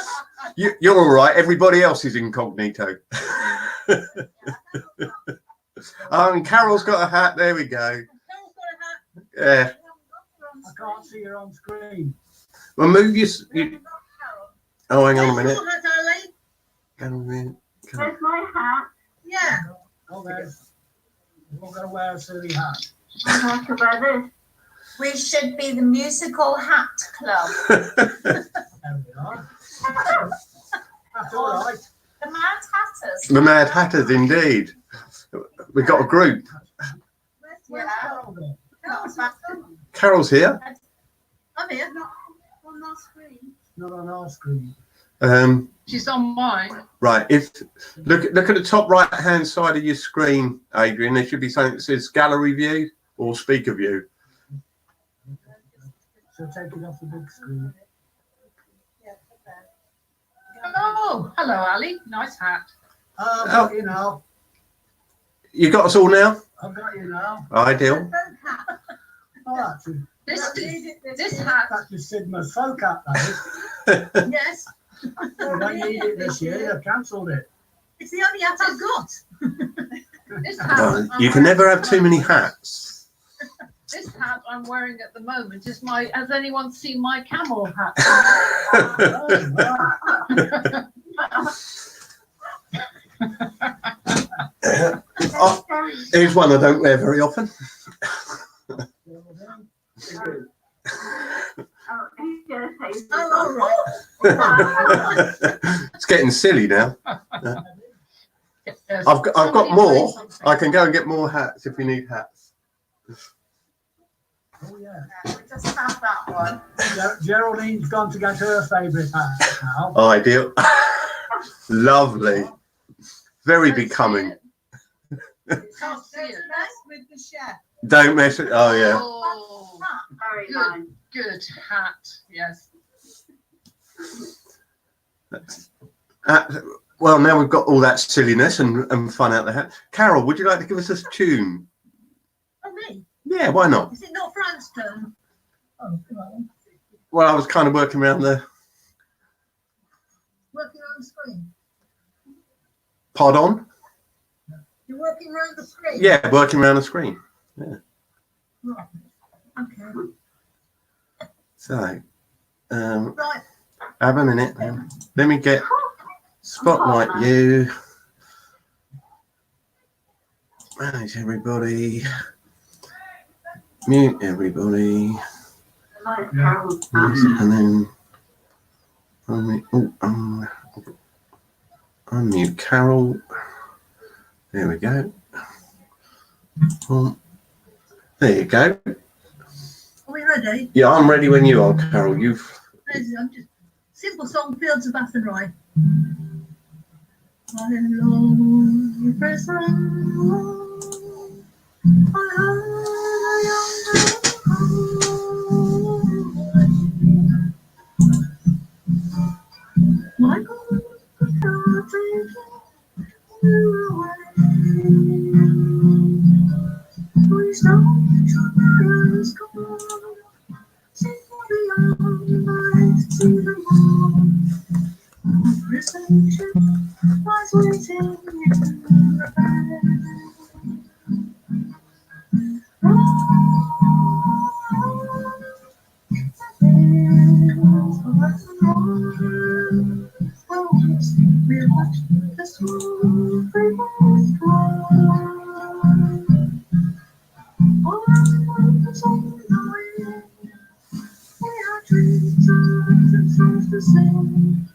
S2: you're all right. Everybody else is incognito. Oh, and Carol's got a hat. There we go.
S5: Carol's got a hat.
S2: Yeah.
S3: I can't see her on screen.
S2: Well, move your.
S5: Carol.
S2: Oh, hang on a minute.
S5: Your hat, Ali.
S2: Hang on a minute. Come on.
S6: There's my hat.
S5: Yeah.
S3: Oh, there's. We're going to wear a silly hat.
S6: I have to wear this.
S1: We should be the musical hat club.
S3: There we are. That's all right.
S1: The Mad Hatters.
S2: The Mad Hatters, indeed. We've got a group.
S5: Where's
S1: Yeah.
S5: Carol gone? Carol's not gone.
S2: Carol's here.
S5: I'm here. Not on our screen.
S3: Not on our screen.
S4: She's on mine.
S2: Right. If look at the top right hand side of your screen, Adrian. There should be something that says gallery view or speaker view.
S3: So take it off the big screen.
S4: Oh, hello, Ali. Nice hat.
S3: I've got you now.
S2: You got us all now.
S3: I've got you now.
S2: Ideal.
S3: Oh, that's a,
S4: This hat.
S3: that's the Sigma's folk hat, that is.
S5: Yes.
S3: They don't need it this year. They've cancelled it.
S5: It's the only hat I've got.
S4: This hat.
S2: You can never have too many hats.
S4: This hat I'm wearing at the moment is my. Has anyone seen my camel hat?
S2: Here's one I don't wear very often.
S5: Oh, all right.
S2: It's getting silly now.
S4: Yes.
S2: I've got
S4: Somebody
S2: more.
S4: say something.
S2: I can go and get more hats if you need hats.
S3: Oh, yeah.
S5: We just have that one.
S3: Geraldine's gone to get her favourite hat now.
S2: Ideal. Lovely. Very
S4: Don't see
S2: becoming.
S4: it.
S5: Can't
S4: see it.
S5: mess with the chef.
S2: Don't mess it. Oh yeah.
S4: Oh,
S6: Very
S4: good,
S6: nice.
S4: good hat. Yes.
S2: Well, now we've got all that silliness and fun out the hat. Carol, would you like to give us a tune?
S5: Oh, me?
S2: Yeah, why not?
S5: Is it not Fran's turn? Oh, come on.
S2: Well, I was kind of working around the.
S5: Working on the screen.
S2: Pardon?
S5: You're working around the screen?
S2: Yeah, working around the screen.
S5: Right. Okay.
S2: So,
S5: Right.
S2: have a minute. Let me get spotlight you. Manage everybody. Mute everybody. And then unmute Carol. There we go. There you go.
S5: Are we ready?
S2: Yeah, I'm ready when you are, Carol. You've.
S5: I'm just simple song, Fields of Athenry. I love you, present. I heard a young my God, God, you away. Please don't your eyes go. See beyond the light, see the moon. Reception was waiting in the bed. Oh, we watched the smooth river flow. All was on the way. We had dreams and songs to sing.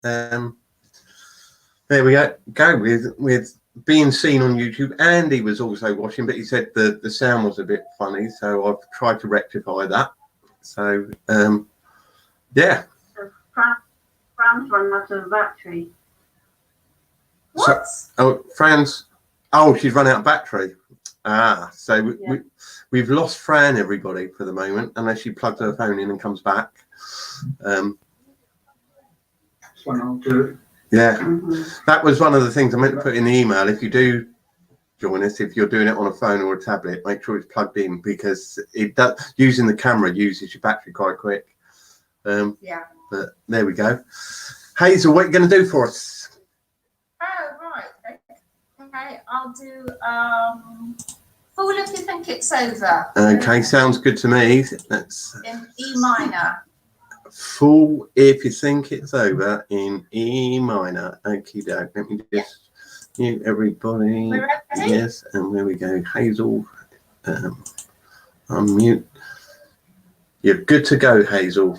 S2: There we go with being seen on YouTube. Andy was also watching, but he said the sound was a bit funny, so I've tried to rectify that. So yeah.
S6: Fran's run out of battery.
S4: What?
S2: So, Fran's. Oh, she's run out of battery. So we've lost Fran, everybody, for the moment, unless she plugs her phone in and comes back.
S3: I'll do.
S2: Yeah, that was one of the things I meant to put in the email. If you do join us, if you're doing it on a phone or a tablet, make sure it's plugged in, because it does, using the camera uses your battery quite quick.
S4: Yeah.
S2: But there we go. Hazel, what are you going to do for us?
S4: Oh, right. Okay, I'll do Fool If You Think It's Over.
S2: Okay, sounds good to me. That's
S4: in E minor.
S2: Fool If You Think It's Over in E minor. Okie doke. Let me just mute everybody.
S4: We're ready?
S2: Yes, and there we go. Hazel, unmute. You're good to go, Hazel.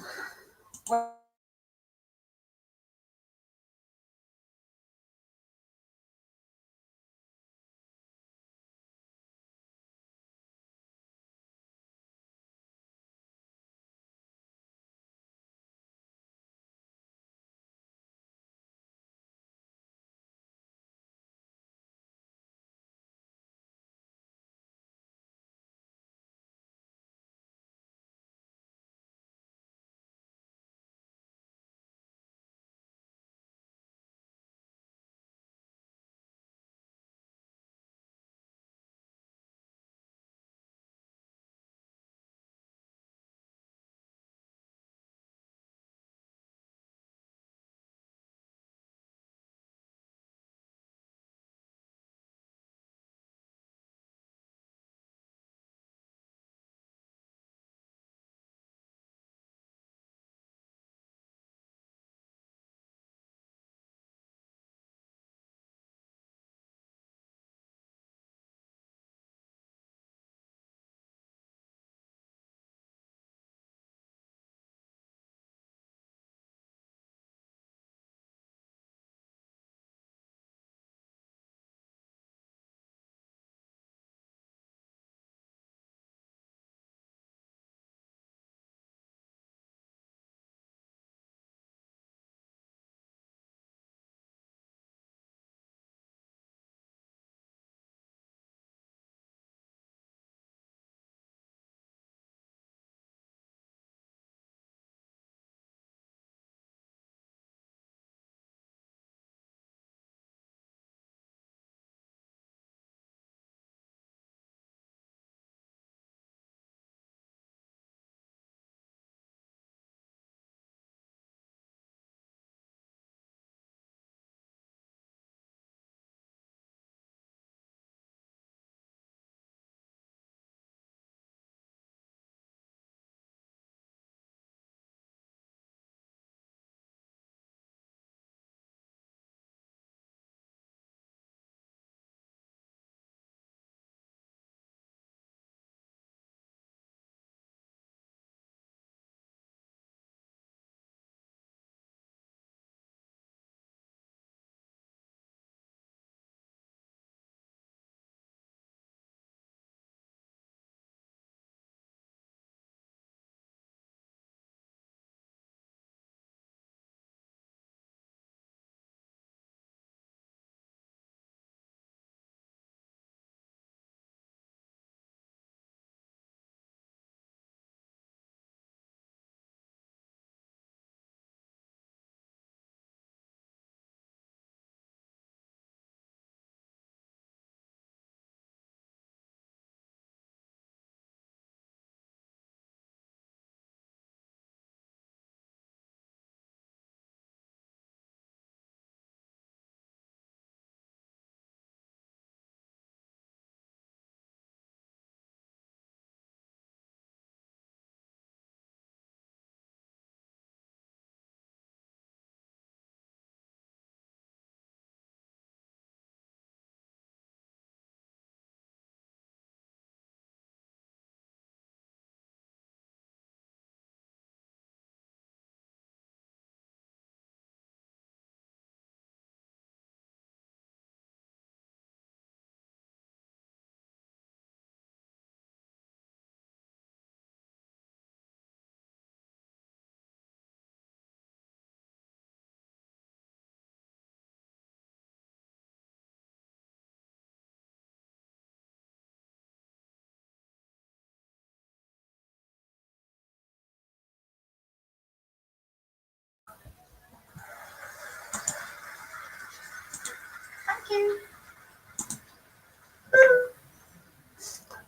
S1: you.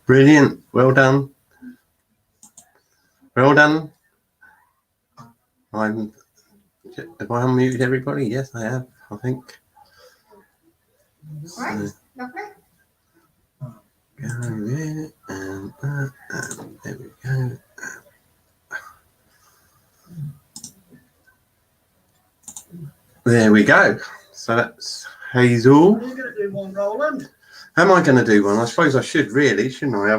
S2: Brilliant. Well done. Well done. Have I unmuted everybody? Yes, I have, I think.
S1: Right, lovely.
S2: Go there, and there we go. There we go. So that's Hazel.
S3: Are you going to do one, Roland?
S2: Am I going to do one? I suppose I should really, shouldn't I?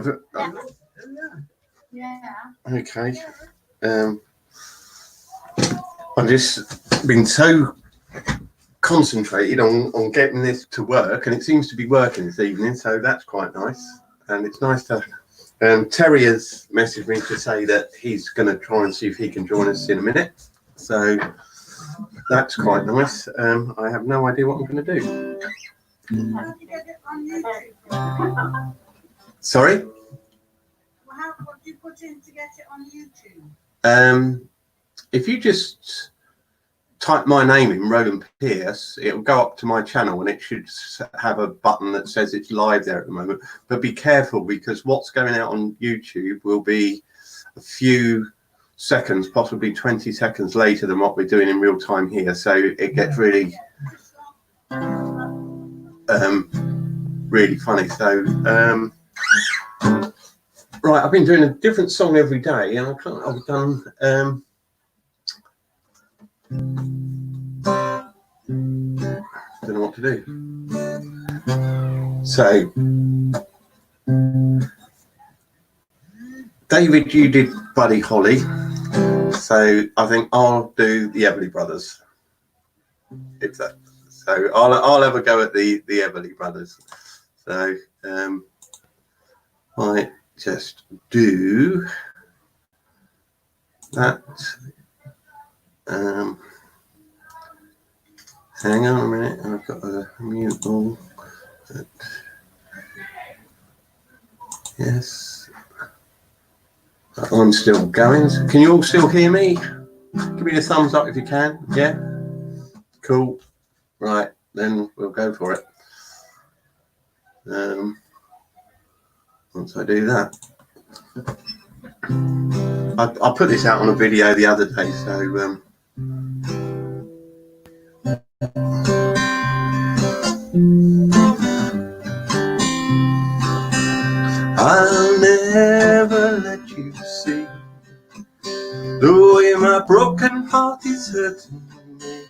S1: Yeah.
S2: Okay. I've just been so concentrated on getting this to work, and it seems to be working this evening, so that's quite nice. And it's nice to Terry has messaged me to say that he's going to try and see if he can join us in a minute, so that's quite nice. I have no idea what I'm going to do.
S1: How did you get it on YouTube?
S2: Sorry?
S1: Well, what do you put in to get it on YouTube?
S2: If you just type my name in, Roland Pierce, it'll go up to my channel and it should have a button that says it's live there at the moment. But be careful, because what's going out on YouTube will be a few seconds, possibly 20 seconds later than what we're doing in real time here. So it gets really, really funny. So, right, I've been doing a different song every day, and I've done, don't know what to do. So, David, you did Buddy Holly, so I think I'll do the Everly Brothers. So I'll have a go at the Everly Brothers. So I just do that. Hang on a minute, I've got a mute all. Yes, I'm still going. Can you all still hear me? Give me a thumbs up if you can. Yeah, cool. Right, then we'll go for it. Once I do that, I put this out on a video the other day, so I'll never let you see the way my broken heart is hurting me.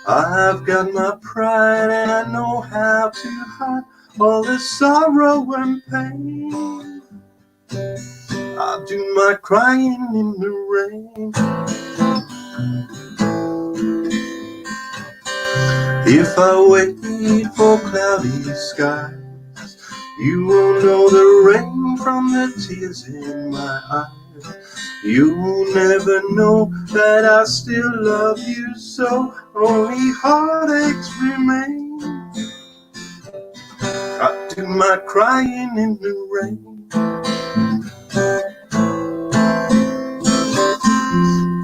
S2: I've got my pride and I know how to hide all the sorrow and pain. I'll do my crying in the rain. If I wait for cloudy skies, you won't know the rain from the tears in my eyes. You'll never know that I still love you, so only heartaches remain. I do my crying in the rain.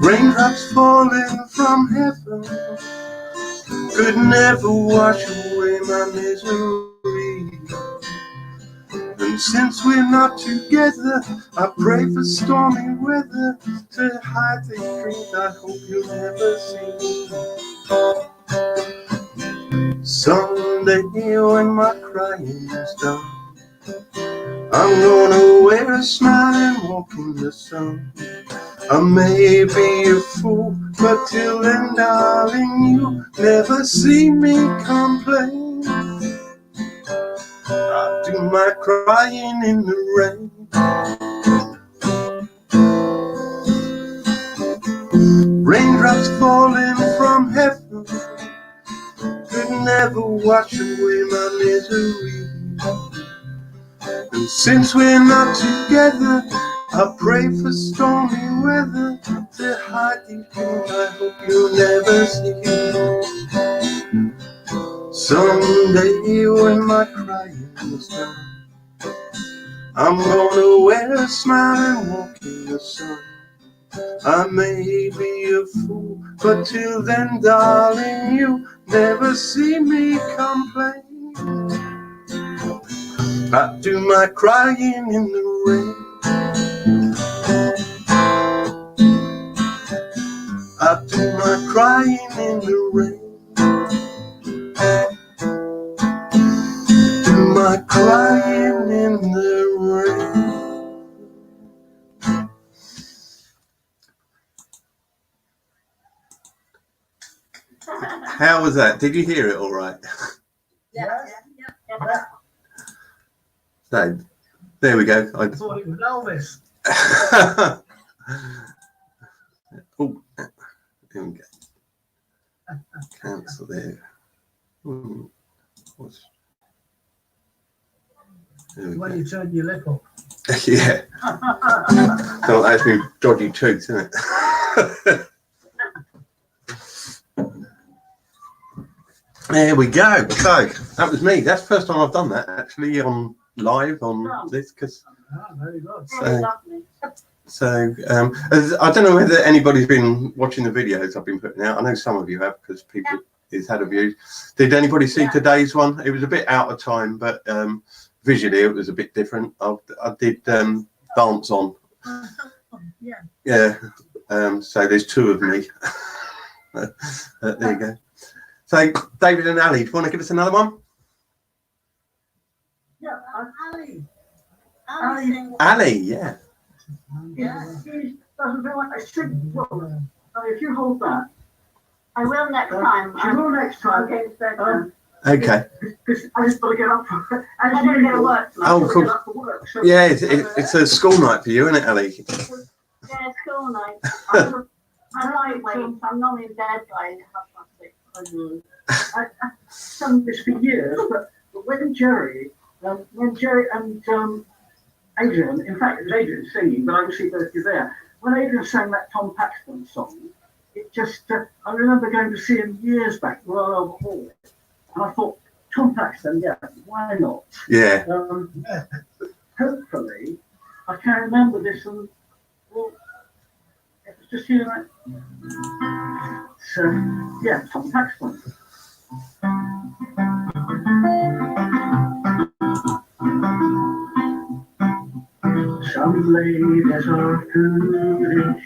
S2: Raindrops falling from heaven could never wash away my misery. And since we're not together, I pray for stormy weather to hide the truth I hope you'll never see. Someday when my crying is done, I'm gonna wear a smile and walk in the sun. I may be a fool, but till then, darling, you never see me complain. I do my crying in the rain. Raindrops falling from heaven could never wash away my misery. And since we're not together, I pray for stormy weather to hide the pain I hope you'll never see. Someday when my crying is done, I'm gonna wear a smile and walk in the sun. I may be a fool, but till then, darling, you never see me complain. I do my crying in the rain. I do my crying in the rain. Do my crying in the rain. How was that? Did you hear it all right?
S3: Yes.
S2: So, there we go.
S3: I thought it was Elvis.
S2: Oh, there we go. Cancel there.
S3: When you turn your lip up.
S2: Yeah. So that's me dodgy tooth, isn't it? There we go. So that was me. That's the first time I've done that actually on live on this because.
S3: Very good.
S2: So I don't know whether anybody's been watching the videos I've been putting out. I know some of you have because people has had a view. Did anybody see today's one? It was a bit out of time, but visually it was a bit different. I did dance on. Yeah. So there's two of me. There you go. So David and Ali, do you want to give us another one?
S3: Yeah, Ali.
S2: Ali, yeah.
S3: He doesn't feel like a signal. If you hold that.
S6: I will next time.
S3: She will next time.
S2: Okay.
S3: Because I just got to get up.
S6: I just got to go to work.
S2: Oh, cool.
S3: So,
S2: Yeah, it's a school night for you, isn't it, Ali?
S6: Yeah, school night. I'm lightweight. I'm not in bed by 6:30.
S3: I've done this for years, but when Jerry and Adrian, in fact, it was Adrian singing, but I was see both of you there. When Adrian sang that Tom Paxton song, it just, I remember going to see him years back, Royal Hall, and I thought, Tom Paxton, yeah, why not?
S2: Yeah.
S3: Hopefully, I can remember this, and well, it was just here, right? So, yeah, Tom Paxton. Some ladies are foolish,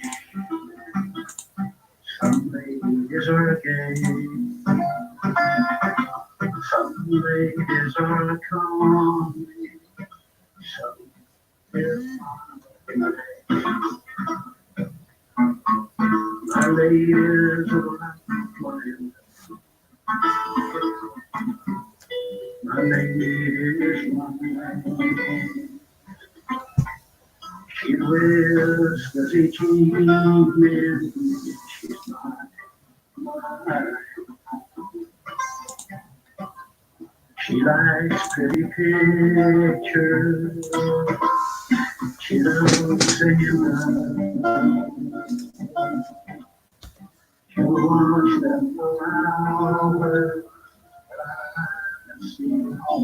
S3: some ladies are gay, some ladies are comely, some is my ladies are flying, my lady is mine. She whispers each evening, she's mine. She likes pretty pictures, she loves singing love. She'll watch them for hours, but I've seen all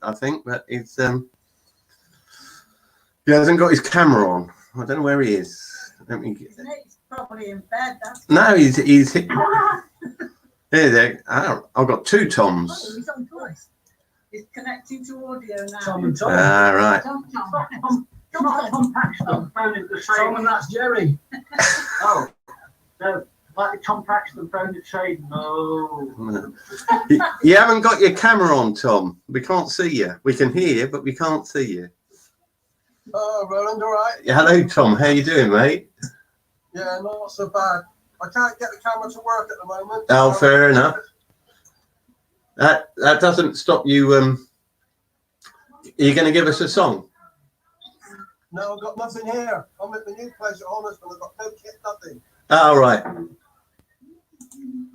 S2: I think, but he hasn't got his camera on. I don't know where he is. Let me get...
S1: He's probably in bed. That's
S2: No, he's there. Oh, I've got two Toms.
S1: oh, he's on twice. He's connecting to audio now.
S3: Tom and Tom.
S2: Ah, right.
S1: Tom.
S3: Not Tom Paxton phoning to say. Tom and that's Jerry. Oh, no. Like Tom Paxton phoned to say no.
S2: You haven't got your camera on, Tom. We can't see you. We can hear you, but we can't see you.
S3: Oh, Roland, all right?
S2: Yeah, hello, Tom. How you doing, mate?
S3: Yeah, not so bad. I can't get the camera to work at the moment.
S2: Oh, fair enough. That doesn't stop you. Are you going to give us a song?
S3: No, I've got nothing here. I'm at the new place at Honest, and I've got no kit, nothing.
S2: Oh, right.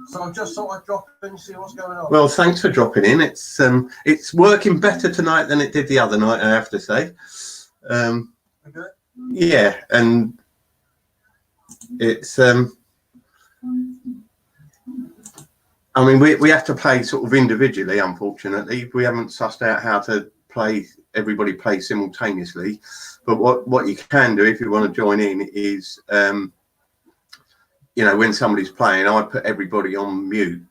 S3: So I just thought I'd drop in and see what's going on.
S2: Well, thanks for dropping in. It's working better tonight than it did the other night, I have to say.
S3: Okay.
S2: Yeah, and it's I mean, we have to play sort of individually. Unfortunately, we haven't sussed out how to play. Everybody play simultaneously, but what you can do if you want to join in is you know, when somebody's playing, I put everybody on mute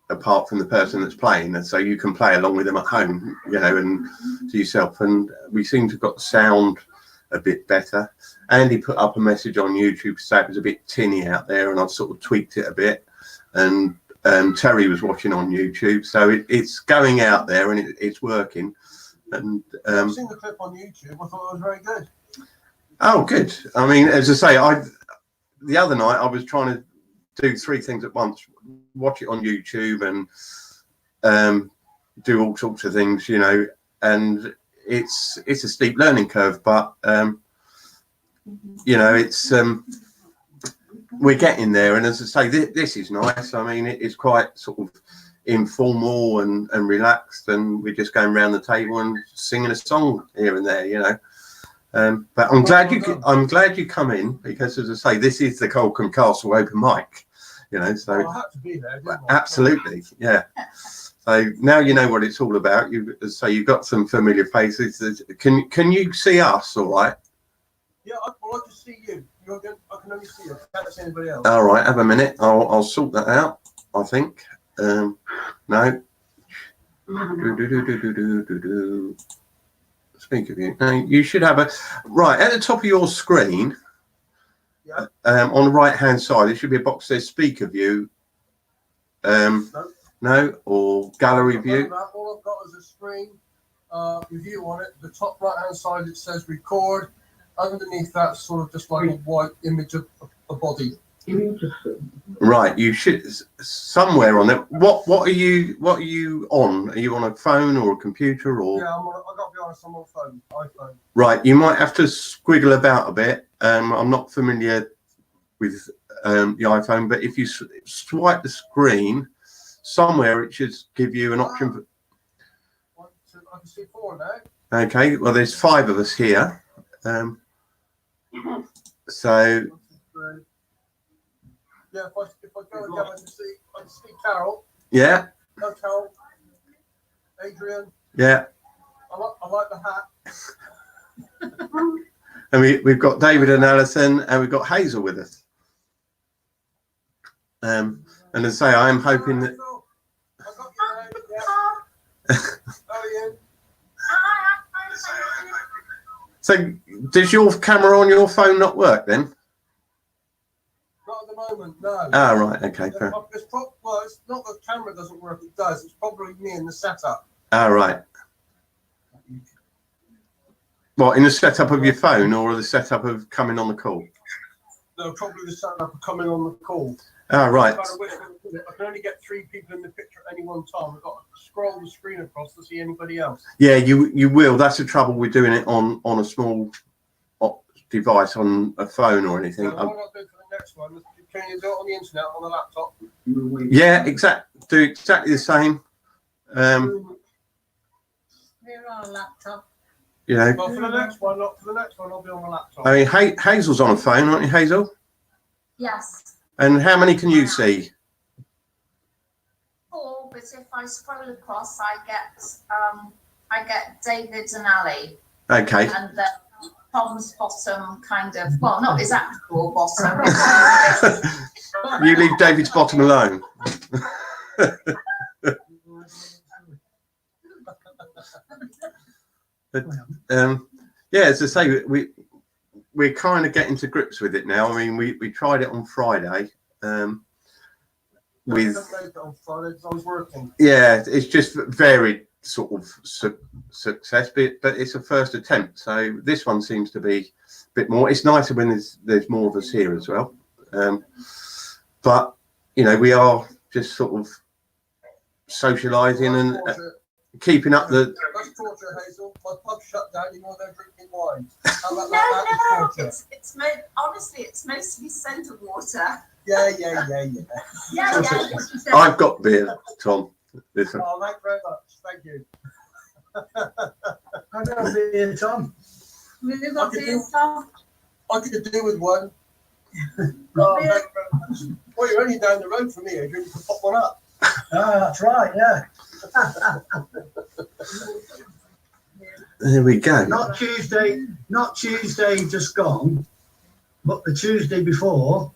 S2: apart from the person that's playing, and so you can play along with them at home, you know, and to yourself. And we seem to have got the sound a bit better. Andy put up a message on YouTube to say it was a bit tinny out there, and I've sort of tweaked it a bit. And Terry was watching on YouTube, so it's going out there and it's working. And
S3: I've seen the clip on YouTube. I thought it was very good.
S2: Oh, good. I mean, as I say, the other night I was trying to do three things at once: watch it on YouTube and do all sorts of things, you know. And it's a steep learning curve, but you know, it's we're getting there. And as I say, this is nice. I mean, it's quite sort of informal and relaxed, and we're just going around the table and singing a song here and there, you know. But I'm glad you come in, because, as I say, this is the Colcombe Castle Open Mic, you know. So
S3: I had to be there, didn't I?
S2: absolutely, yeah. So now you know what it's all about. You've got some familiar faces. Can you see us all right?
S3: Yeah, I can see you. I can only see you. I can't see anybody else.
S2: All right, have a minute. I'll sort that out, I think. No. Speak of you. Now, you should have a right at the top of your screen.
S3: Yeah.
S2: On the right hand side, there should be a box that says "Speak of you." No, or gallery view.
S3: All I've got is a screen review on it. The top right hand side it says record. Underneath that, sort of just like a white image of a body.
S2: Right, you should somewhere on it. What are you on? Are you on a phone or a computer or?
S3: Yeah, I got to be honest, I'm on phone, iPhone.
S2: Right, you might have to squiggle about a bit. I'm not familiar with the iPhone, but if you swipe the screen, somewhere it should give you an option.
S3: I can see 4 now.
S2: Okay, well, there's 5 of us here. So.
S3: Yeah, if I go again, I can see Carol.
S2: Yeah.
S3: No, Carol. Adrian.
S2: Yeah.
S3: I like the hat.
S2: And we've got David and Alison, and we've got Hazel with us. And as I say, I'm hoping that.
S3: I got you now. Yeah. How are you?
S2: So, does your camera on your phone not work then?
S3: Not at the moment, no.
S2: Ah, right, okay.
S3: Well, it's not the camera doesn't work, it does. It's probably me in the setup.
S2: Ah, right. What, in the setup of your phone or the setup of coming on the call?
S3: No, probably the setup of coming on the call.
S2: Ah, right.
S3: I can only get 3 people in the picture at any one time. I've got to scroll the screen across to see anybody else.
S2: Yeah, you will. That's the trouble with doing it on a small device, on a phone or anything.
S3: So why not do it for the next one? Can you do it on the internet, on the laptop?
S2: Yeah, do exactly the same.
S1: We're on a laptop.
S2: You know.
S3: Well, for the next one, I'll be on the laptop.
S2: I mean, Hazel's on a phone, aren't you, Hazel?
S7: Yes.
S2: And how many can you see?
S7: 4, but if I scroll across, I get I get David and Ali,
S2: Okay.
S7: and then Tom's bottom kind of, well, not his actual bottom.
S2: You leave David's bottom alone. But, yeah, as I say, we're kind of getting to grips with it now. I mean, we tried it on Friday. With
S3: on Friday, I was working.
S2: Yeah, it's just varied sort of success, but it's a first attempt. So this one seems to be a bit more. It's nicer when there's more of us here as well. But you know, we are just sort of socialising and keeping up the.
S3: That's torture, Hazel. My pub's shut down. You know they're drinking wine. How about
S8: No,
S3: that?
S8: it's honestly, it's mostly centre water.
S3: Yeah.
S8: Yeah.
S2: I've got beer, Tom. Listen.
S3: Oh, thank you very much. Thank you.
S5: I got beer, Tom.
S8: We've got beer, Tom.
S3: I could do with one. Oh, thank you very much. Well, you're only down the road from me, Adrian. You can pop one up.
S5: Ah, that's right, yeah.
S2: There we go.
S5: Not Tuesday just gone, but the Tuesday before,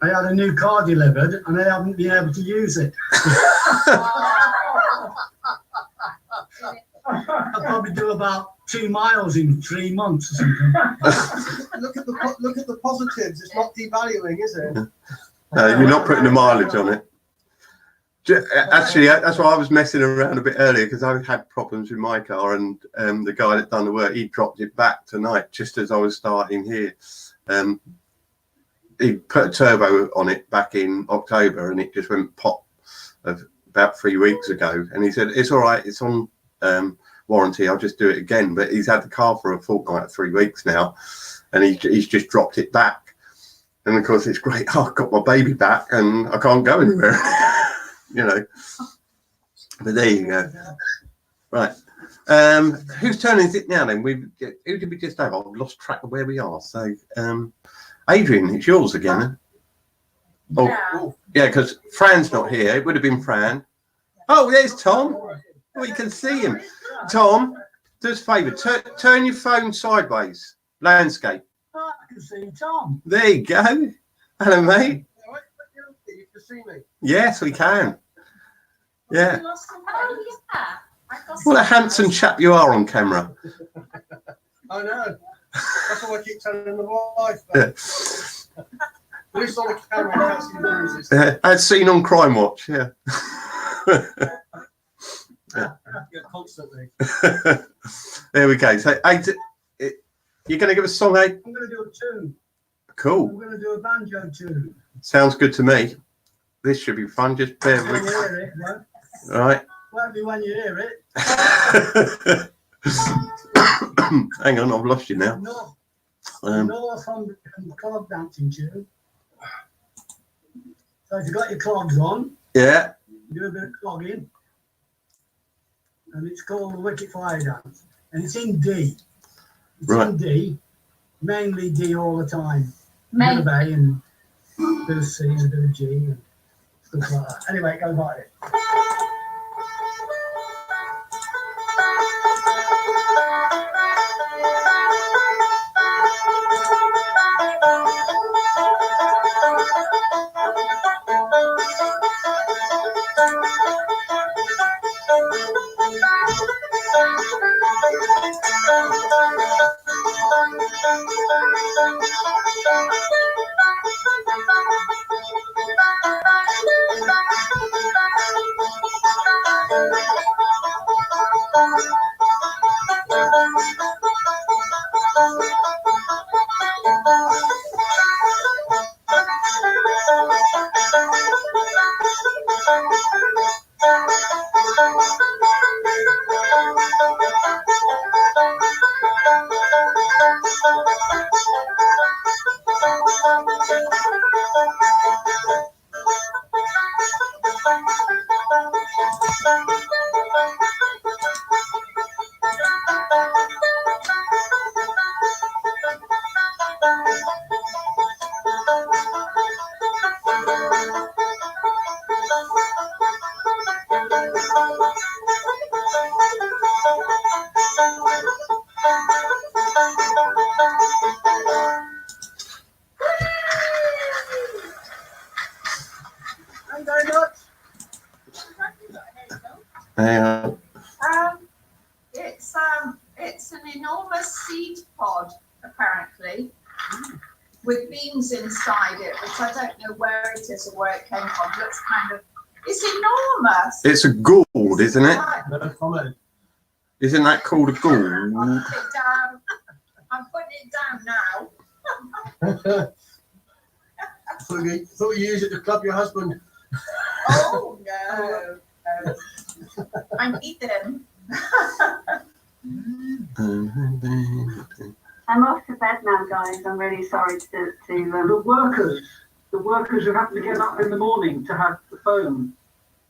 S5: I had a new car delivered and I haven't been able to use it. I'll probably do about 2 miles in 3 months or something.
S3: Look at the positives. It's not devaluing, is it?
S2: No, you're not putting the mileage on it. Actually, that's why I was messing around a bit earlier, because I had problems with my car, and the guy that done the work, he dropped it back tonight just as I was starting here. He put a turbo on it back in October, and it just went pop about 3 weeks ago. And he said, it's all right, it's on warranty, I'll just do it again. But he's had the car for a fortnight, 3 weeks now, and he's just dropped it back. And of course, it's great. Oh, I've got my baby back, and I can't go anywhere. You know, but there you go. Right, whose turn is it now then? Who did we just have? I've lost track of where we are. So Adrian, it's yours again. Oh yeah, because Fran's not here. It would have been Fran. Oh, there's Tom. We can see him. Tom, do us a favour, turn your phone sideways, landscape.
S5: Oh, I can see Tom.
S2: There you go. Hello, mate.
S3: You can see me.
S2: Yes, we can. Yeah.
S7: Oh, yeah.
S2: What a handsome chap you are on camera.
S3: I know. That's what I keep telling the wife.
S2: Yeah.
S3: At least on the camera, you can't see the bruises.
S2: As seen on Crime Watch, yeah.
S3: Yeah, constantly.
S2: There we go. So, you're going to give us a song, Aid?
S5: I'm going to do a tune.
S2: Cool.
S5: I'm going to do a banjo tune.
S2: Sounds good to me. This should be fun. Just bear
S5: When you
S2: with
S5: hear it, no?
S2: All right.
S5: Won't be when you hear it.
S2: Hang on, I've lost you now.
S5: North from the clog dancing tune. So if you've got your clogs on,
S2: Yeah.
S5: do a bit of clogging. And it's called the Wicket Fire Dance. And it's in D. It's
S2: Right.
S5: in D. Mainly D all the time. A
S7: Main.
S5: bit of A and a bit of C and a bit of G and stuff like that. Anyway, it goes like this. Thank you very much.
S2: Yeah.
S7: It's an enormous seed pod, apparently, with beans inside it, which I don't know where it is or where it came from. Looks kind of, it's enormous.
S2: It's a gourd, isn't it?
S5: No comment.
S2: Isn't that called a gourd?
S7: I'm putting it down. I'm putting it down now.
S3: Thought you use it to club your husband.
S7: Oh no. I need them.
S6: I'm off to bed now, guys. I'm really sorry to
S5: The workers who have to get up in the morning to have the phone.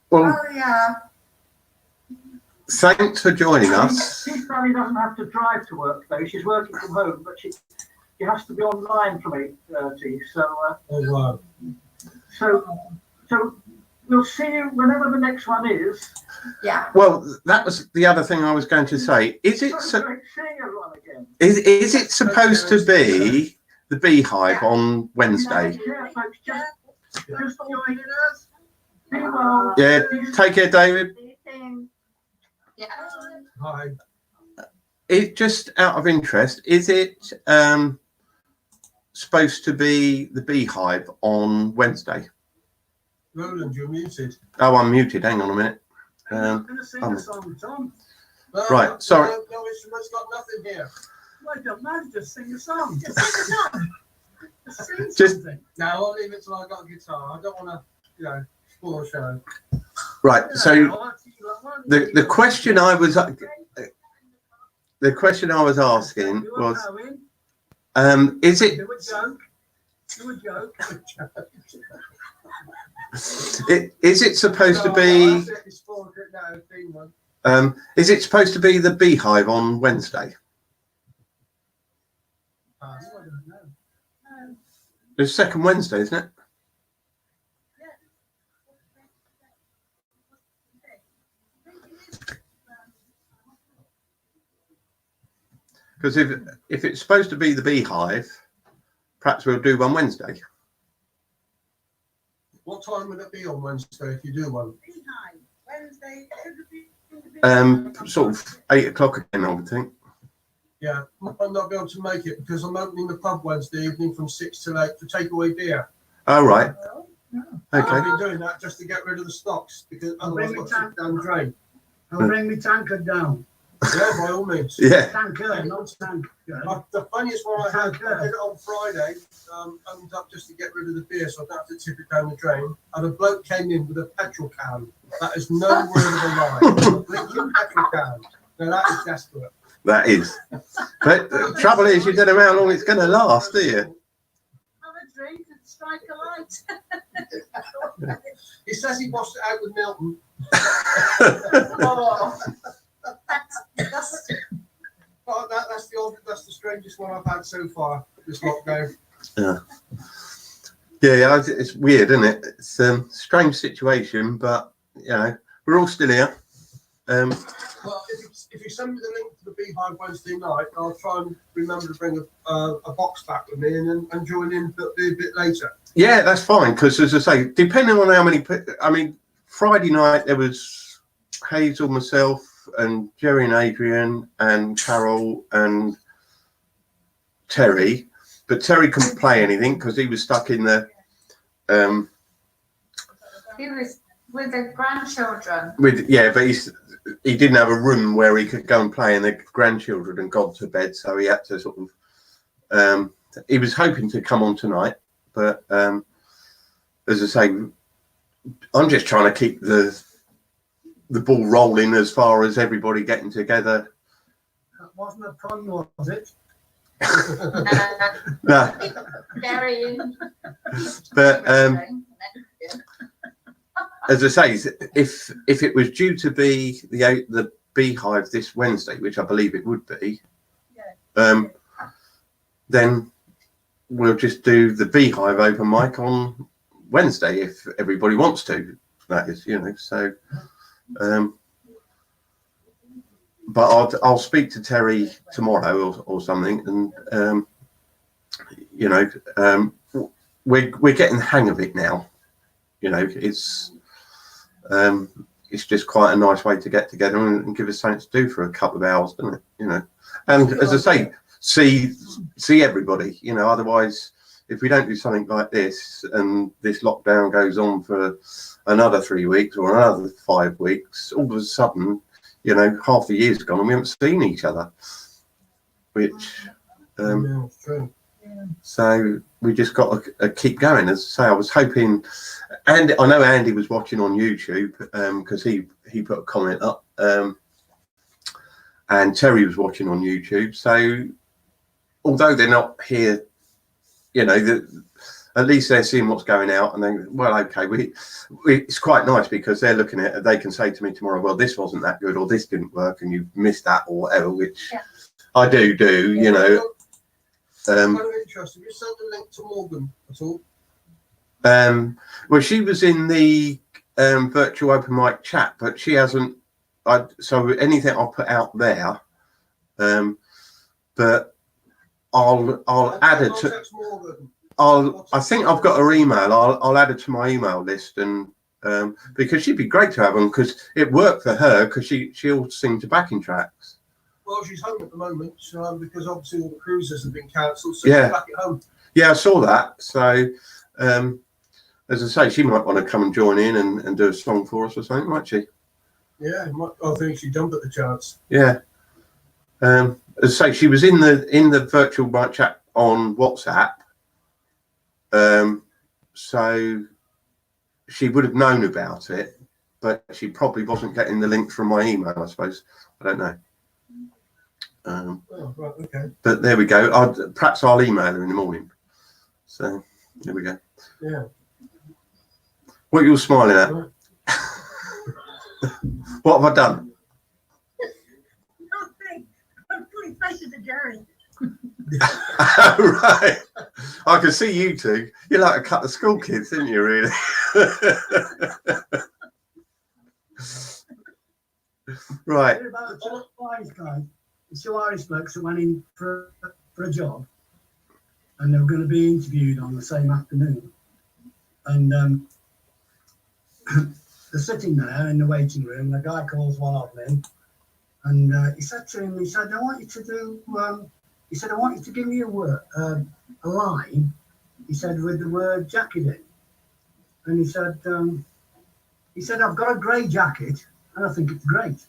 S2: Well,
S7: Oh yeah.
S2: thanks for joining us.
S5: Sally doesn't have to drive to work though. She's working from home, but she has to be online from 8:30. So we'll see you whenever the next one is.
S7: Yeah.
S2: Well, that was the other thing I was going to say. Is it
S5: So great seeing everyone again.
S2: is it supposed to be the Beehive on Wednesday?
S5: Yeah, folks, just joining us. Be well.
S2: Yeah. Take care, David.
S6: see you soon.
S7: Yeah.
S3: Hi.
S2: It just out of interest, is it supposed to be the Beehive on Wednesday?
S3: Roland, you're muted.
S2: Oh, I'm muted. Hang on a minute.
S5: I'm going to sing a song, Tom.
S3: No,
S2: Right, sorry.
S3: No, it's got nothing here.
S5: Well, it doesn't matter, just sing a song. Just sing
S2: Just-
S5: something.
S3: No, I'll leave it till I got a guitar. I don't want to, spoil the show.
S2: Right. So the
S5: the
S2: question I was asking was, is it
S5: Do a joke. Do a joke.
S2: is it supposed to be is it supposed to be the Beehive on Wednesday? The second Wednesday, isn't it? Because if it's supposed to be the Beehive, perhaps we'll do one Wednesday.
S3: What time would it be on Wednesday if you do one?
S8: Wednesday.
S2: Sort of 8 o'clock again, I would think.
S3: Yeah, I might not be able to make it because I'm opening the pub Wednesday evening from 6 till 8 to take away beer.
S2: Oh, right.
S3: I've
S2: Okay.
S3: been doing that just to get rid of the stocks because otherwise I've got to down the drain.
S5: I'll bring me tankard down.
S3: Yeah, by all means.
S2: Yeah.
S5: Tanker, not tanker.
S3: The funniest one I had, I did it on Friday, opened up just to get rid of the beer so I don't have to tip it down the drain. And a bloke came in with a petrol can. That is no word of a lie. A blinking petrol can. Now that is desperate.
S2: That is. But the trouble is, you don't know how long it's going to last, do you?
S8: Have a drink and strike a light.
S3: He says he washed it out with Milton.
S7: Oh.
S3: That's the strangest one I've had so far this lockdown.
S2: Yeah, it's weird, isn't it? It's a strange situation, but we're all still here.
S3: Well, if you send me the link to the Beehive Wednesday night, I'll try and remember to bring a box back with me and join in a bit later.
S2: Yeah, that's fine. Because as I say, depending on how many, Friday night there was Hazel, myself, and Jerry and Adrian and Carol and Terry, but Terry couldn't play anything because he was stuck in the
S7: He was with the grandchildren.
S2: but he didn't have a room where he could go and play, and the grandchildren had gone to bed, so he had to sort of he was hoping to come on tonight, but as I say, I'm just trying to keep the ball rolling as far as everybody getting together.
S5: That wasn't a pun, was it?
S2: No,
S7: Very.
S2: but as I say, if it was due to be the Beehive this Wednesday, which I believe it would be, then we'll just do the Beehive open mic on Wednesday if everybody wants to. That is, so. but I'll speak to Terry tomorrow or something, and you know, we're getting the hang of it now. You know, it's just quite a nice way to get together and give us something to do for a couple of hours, doesn't it? You know, and as I say, see everybody. You know, otherwise, if we don't do something like this and this lockdown goes on for another 3 weeks or another 5 weeks, all of a sudden, you know, half the year's gone and we haven't seen each other. Which,
S3: Yeah, it's true.
S2: so we just got to keep going. As I say, I was hoping, and I know Andy was watching on YouTube because he put a comment up, and Terry was watching on YouTube. So although they're not here, you know, at least they're seeing what's going out, and then, well, okay, it's quite nice because they're looking at it. They can say to me tomorrow, well, this wasn't that good, or this didn't work, and you missed that, or whatever. Which I do, you know.
S3: Kind of interesting. You sent the link to Morgan at all?
S2: Well, she was in the virtual open mic chat, but she hasn't. So anything I'll put out there, but I'll add it to. I think I've got her email. I'll add it to my email list, and because she'd be great to have on because it worked for her because she'll sing to backing tracks.
S3: Well, she's home at the moment because obviously all the cruises have been cancelled, so she's back at home.
S2: Yeah, I saw that. So, as I say, she might want to come and join in and do a song for us or something, might she?
S3: Yeah, I think she jumped at the chance.
S2: Yeah. As I say, she was in the virtual mic chat on WhatsApp. So she would have known about it, but she probably wasn't getting the link from my email, I suppose. I don't know.
S3: Oh, right, okay.
S2: But there we go. Perhaps I'll email her in the morning. So there we go.
S3: Yeah.
S2: What are you all smiling at?
S3: Right.
S2: What have I done?
S8: Nothing. I'm putting faces at Jerry.
S2: Right. I can see you two. You're like a couple of school kids, aren't you, really? Right.
S5: About the Irish guy. It's two Irish blokes that went in for a job, and they were going to be interviewed on the same afternoon. And they're sitting there in the waiting room. The guy calls one of them, and he said to him, he said, "I want you to do." He said, "I want you to give me a line." He said, with the word jacket in, and he said, "I've got a grey jacket, and I think it's great."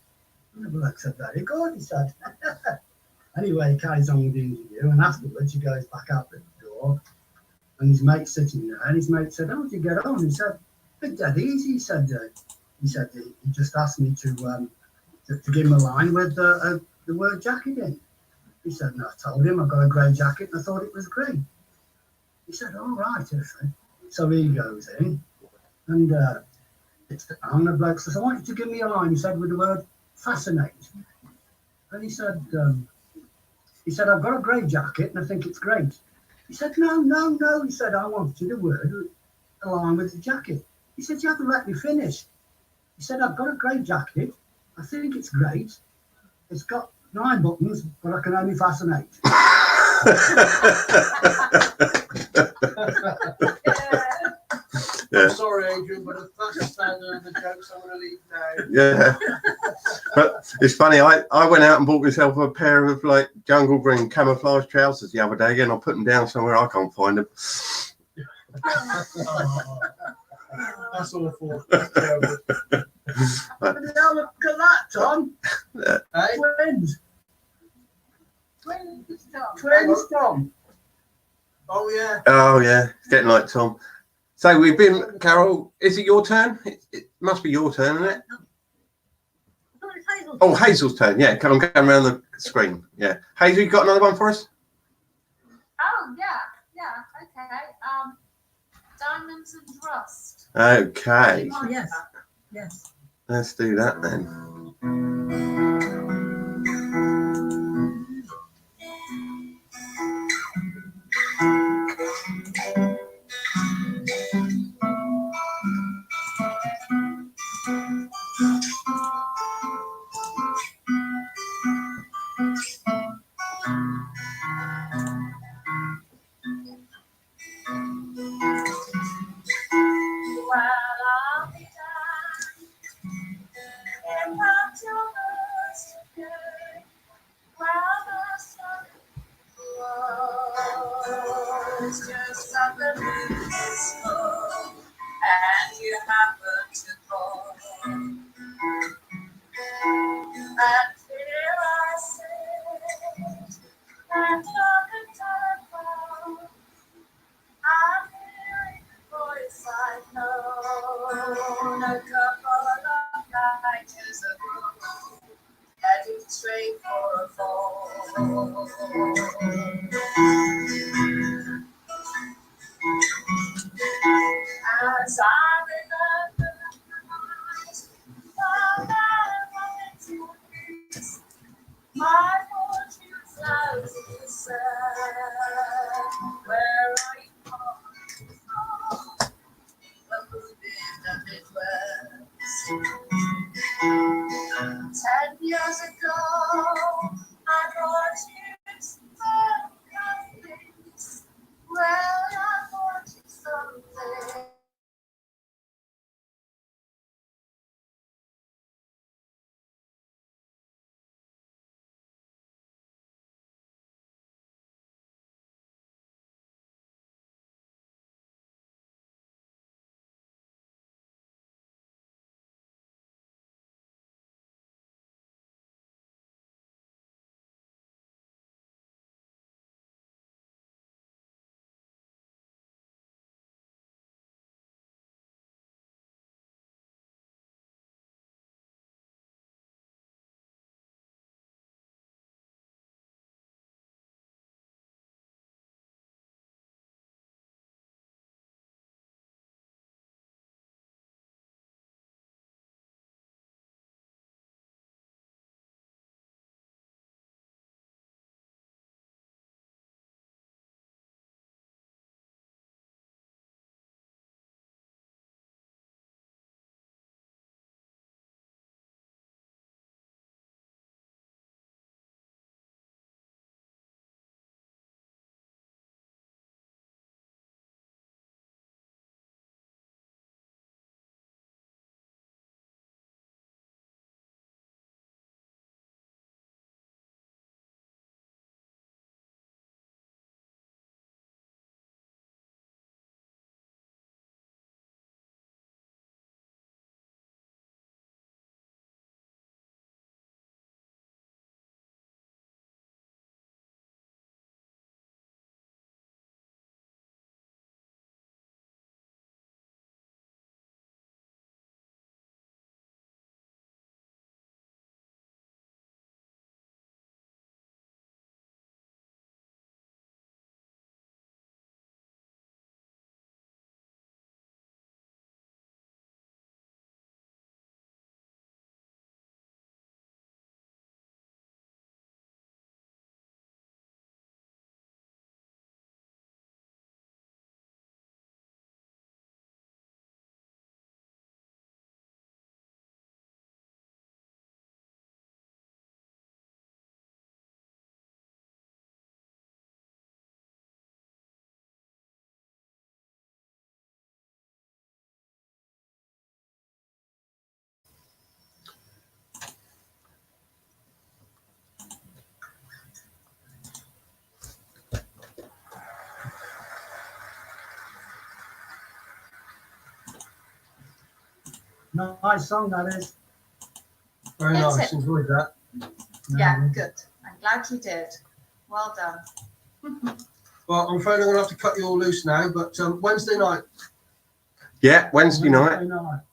S5: And the bloke said, "Very good," he said. Anyway, he carries on with the interview, and afterwards he goes back out the door, and his mate's sitting there, and his mate said, "How did you get on?" He said, "Bit dead easy." He said, he just asked me to give him a line with the word jacket in. He said, and I told him I've got a grey jacket, and I thought it was grey. He said, "All right." So he goes in, and it's the bloke says, "I want you to give me a line," he said, with the word fascinate. And he said, "I've got a grey jacket and I think it's great." He said, no. He said, "I want you to word along with the jacket." He said, "You haven't let me finish." He said, "I've got a grey jacket. I think it's great. It's got 9 buttons, but I can only fascinate."
S2: Yeah.
S3: I'm sorry, Adrian, but if that's the standard of the jokes, I'm going to leave now.
S2: Yeah. But it's funny, I went out and bought myself a pair of like jungle green camouflage trousers the other day. Again, I put them down somewhere I can't find them.
S3: That's awful. That's terrible.
S5: Now look at that, Tom.
S3: Hey?
S5: Twins, Tom.
S3: Oh, yeah.
S2: Oh yeah, it's getting like Tom. So we've been, Carol, is it your turn? It must be your turn, isn't it? Oh, Hazel's turn. Yeah, come on, going around the screen. Yeah. Hazel, you got another one for us?
S4: Oh, yeah, okay. Diamonds and Rust.
S2: Okay.
S8: Oh, yes.
S2: Let's do that then.
S1: the moon is full and you happen to call. And here I sit and dark and telephone. I'm hearing a voice I've known a couple of nights ago, heading straight for a fall. As I remember the night, while I wanted to kiss, my fortune's lousy sad. Where are you from? The moon in the Midwest. 10 years ago, I thought you'd spend your things. Well, I thought you something.
S5: Nice song that is.
S3: Very
S7: That's
S3: nice.
S7: it.
S3: Enjoyed that.
S7: Yeah, good. I'm glad you did. Well done.
S3: Well, I'm afraid I'm going to have to cut you all loose now, but Wednesday night.
S2: Yeah, Wednesday night.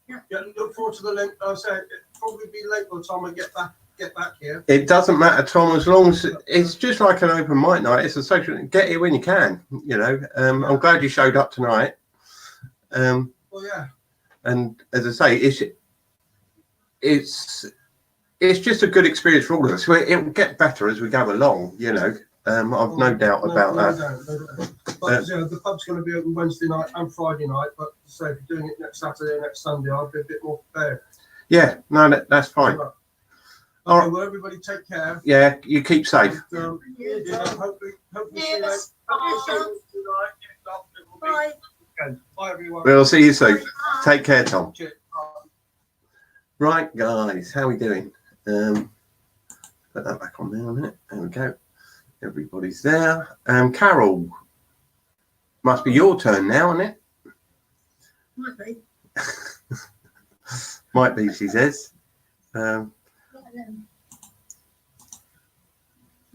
S3: Yeah, look forward to the link. I said it'll probably be late by the time I get back here.
S2: It doesn't matter, Tom, as long as it's just like an open mic night. It's a social. Get here when you can. You know. I'm glad you showed up tonight.
S3: Well, yeah.
S2: And as I say, it's just a good experience for all of us. It will get better as we go along. You know. I've no doubt about that.
S3: No. But yeah, the pub's going to be open Wednesday night and Friday night. But so if you're doing it next Saturday or next Sunday, I'll be a bit more prepared.
S2: Yeah, no, that's fine.
S3: Okay,
S2: All right.
S3: well, everybody take care.
S2: Yeah, you keep safe.
S3: And, yeah, hopefully see you later. Tonight. If not, it will be
S8: Bye.
S3: weekend. Bye, everyone.
S2: We'll see you soon. Take care, Tom.
S3: Cheers.
S2: Right, guys, how we doing? Put that back on there a minute. There we go. Everybody's there. Carol, Must be your turn now, isn't it?
S8: Might be.
S2: Might be, she says.
S8: Right then.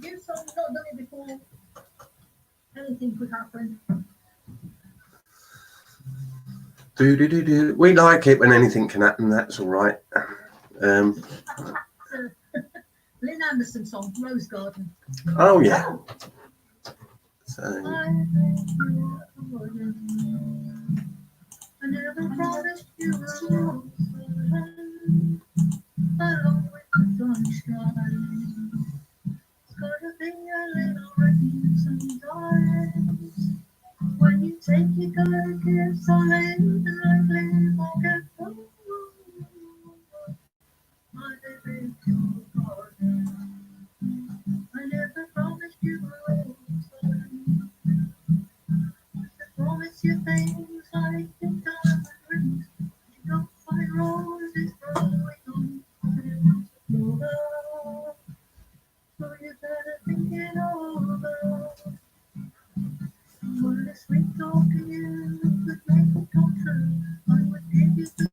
S8: You song, not done it before. Anything could happen.
S2: Do. We like it when anything can happen. That's all right.
S8: Lynn Anderson song, Rose Garden.
S2: Oh yeah. So
S8: I never promised you a rose along with the sunshine. It's gonna be a little rain sometimes. When you take your gotta give something and won't get through. My baby, your garden. I never promised you a rose. I promise you things like your diamond rings. You don't find roses growing on clover. So you better think it over. When the sweet talk to you could make it come true, I would give you the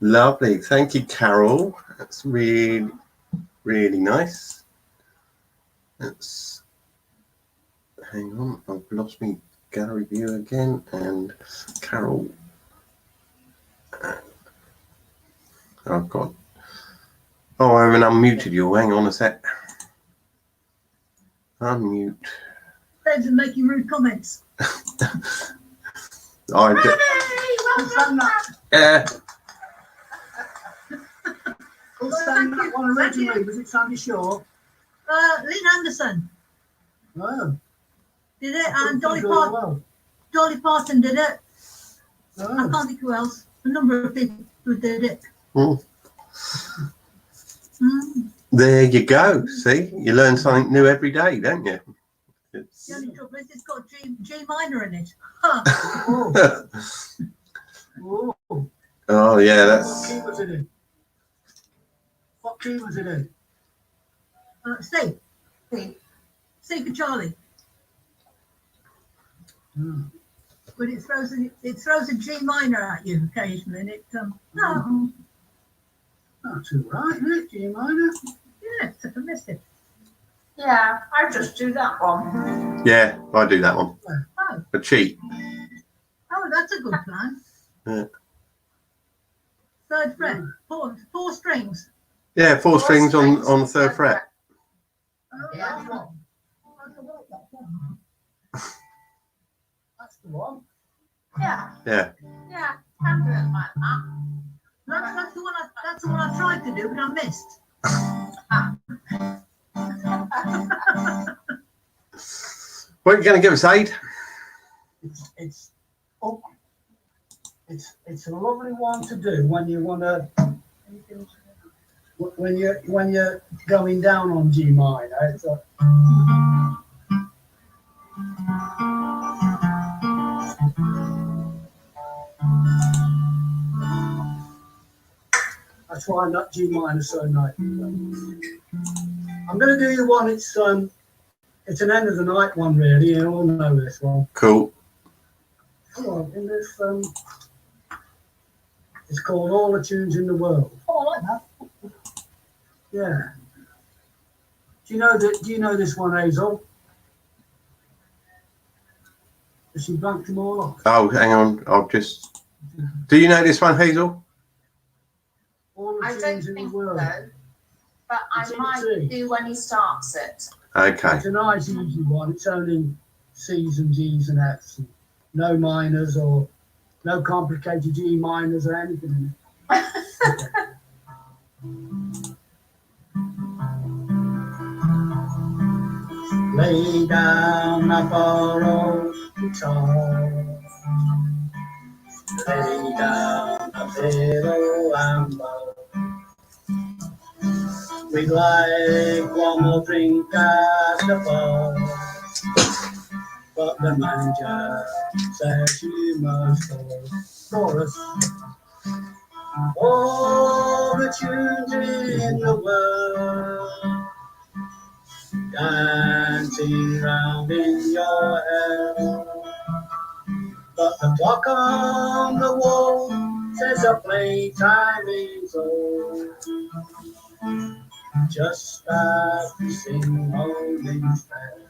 S2: lovely. Thank you, Carol. That's really, really nice. Let's hang on. I've lost my gallery view again. And Carol. Oh God. Oh, I haven't unmuted you. Hang on a sec. Unmute.
S8: Dave's making rude comments.
S2: Yeah.
S5: Who sang that one originally? Was it Sandy Shaw?
S8: Lynn Anderson
S5: Oh,
S8: did it, and Dolly
S5: doing
S8: Parton.
S5: well.
S8: Dolly Parton did it. I
S5: Oh,
S8: can't think who else. A number of people who did it.
S2: Mm.
S8: Mm.
S2: There you go. See, you learn something new every day, don't you? It's...
S8: The only trouble is it's got G minor in it. Huh.
S5: oh.
S2: Oh yeah,
S5: What
S2: that's.
S5: key was it in? What key was it in?
S8: C. C for Charlie.
S5: Hmm.
S8: But it throws a G minor at you occasionally, and it no,
S5: That's all right, isn't it? G minor.
S8: yeah, it's a permissive.
S7: Yeah, I just do that one.
S2: Yeah, I do that one.
S8: Oh, Oh,
S2: a cheat.
S8: oh, that's a good plan.
S2: Yeah.
S8: Third fret, four strings.
S2: Yeah, four strings on the third fret.
S8: Oh,
S7: Yeah.
S8: that's one. I can work that one.
S5: That's the one.
S7: Yeah,
S2: Yeah.
S7: yeah, can do it like that.
S8: That's the one. That's the one I tried to do, but I missed.
S2: What are you going to give us, Aid?
S5: It's oh, it's a lovely one to do when you want to when you're going down on G minor. It's a, that's why not G minor so nice. I'm going to do you one. It's an end of the night one, really. You all know this one.
S2: Cool.
S5: Come on, in this it's called All the Tunes in the World.
S8: Oh, I like that.
S5: Yeah. Do you know this one, Hazel? Has she blanked them all off?
S2: Oh, hang on. I'll just. Do you know this one, Hazel?
S5: All the
S7: I don't
S5: tunes in the
S7: think
S5: world.
S7: so, but
S5: It's
S7: I
S5: in
S7: might
S5: C.
S7: do when he starts it.
S2: Okay.
S5: It's a nice, easy one. It's only C's and G's and F's. And no minors or no complicated G minors or anything in it. Lay down a borrowed guitar. Lay down a fiddle and bow. We'd like one more drink at the bar, but the manager says you must go. Chorus. All the tunes in the world dancing round in your head, but the clock on the wall says the playtime is over. Just as we sing home instead.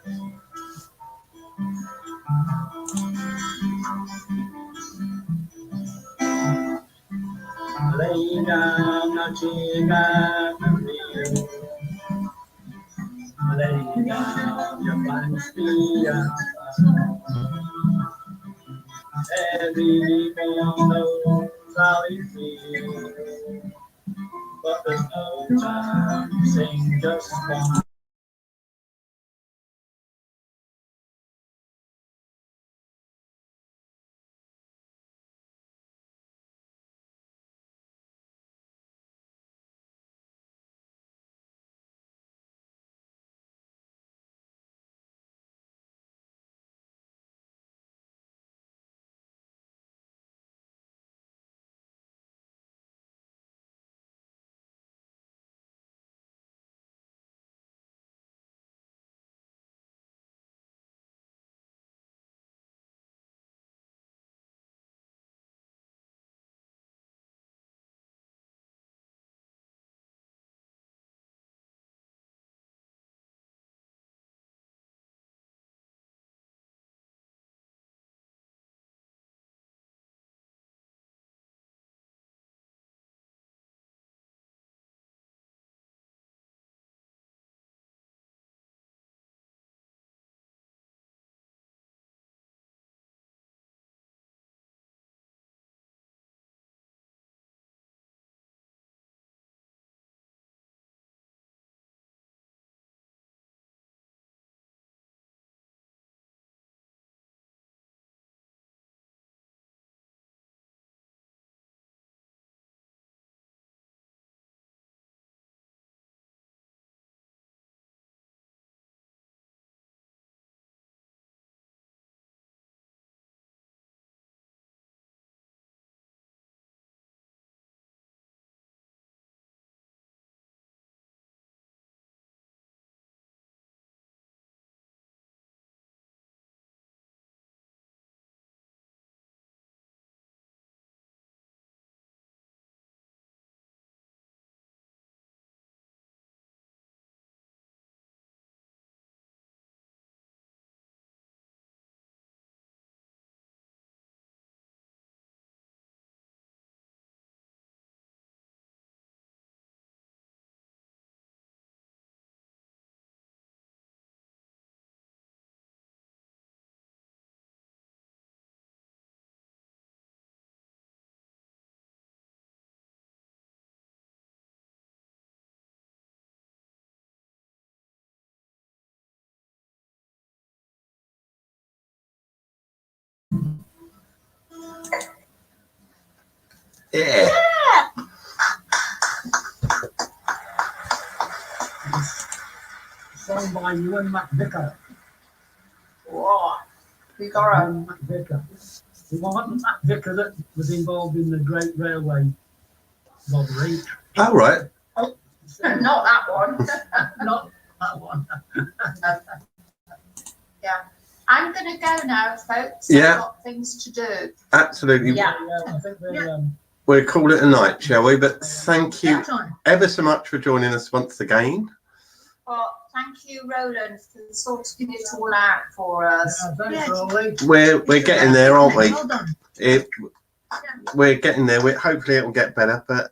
S5: Lay down a jig and a reel. Lay down your blanks and everyone knows how it feels, but there's no time to sing just one.
S2: Yeah.
S5: Sung by Ewan McVicker.
S7: Whoa. We got a
S5: Ewan McVicker. It wasn't McVicker that was involved in the Great Railway robbery.
S2: All right.
S7: not that one.
S5: Not that one.
S7: Yeah. I'm going to go now, folks.
S2: Yeah.
S7: I've got things to do.
S2: Absolutely.
S7: Yeah.
S5: I think they're,
S2: We'll call it a night, shall we? But thank you
S8: Time.
S2: ever so much for joining us once again.
S7: Well, thank you, Roland, for sorting it all out for us.
S5: thanks, Rolly.
S2: We're getting there, aren't we?
S8: Well done.
S2: We're getting there. Hopefully it'll get better. But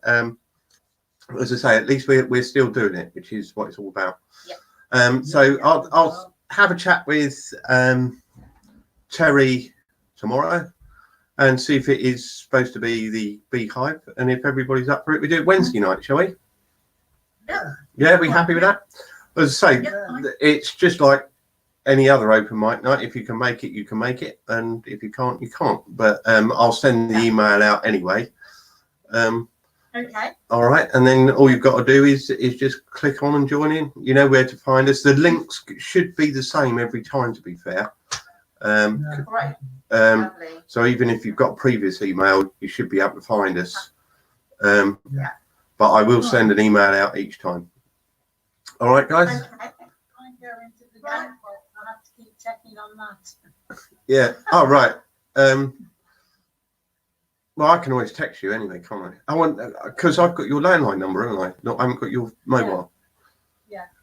S2: as I say, at least we're still doing it, which is what it's all about.
S7: Yeah.
S2: So I'll have a chat with Terry tomorrow and see if it is supposed to be the Beehive, and if everybody's up for it, we do it Wednesday night, shall we?
S8: Yeah.
S2: Yeah, we happy with that? As I say,
S8: Yeah.
S2: it's just like any other open mic night. If you can make it, you can make it, and if you can't, you can't. But I'll send the email out anyway.
S7: Okay.
S2: All right, and then all you've got to do is just click on and join in. You know where to find us. The links should be the same every time, to be fair.
S7: Great. Lovely.
S2: So even if you've got a previous email, you should be able to find us.
S7: Yeah.
S2: But I will send an email out each time. All right, guys.
S7: Okay.
S9: I go into the game, I have to keep checking on that.
S2: Yeah. Oh, right. Well, I can always text you anyway, can't I? I want because I've got your landline number, haven't I? No, I haven't got your mobile.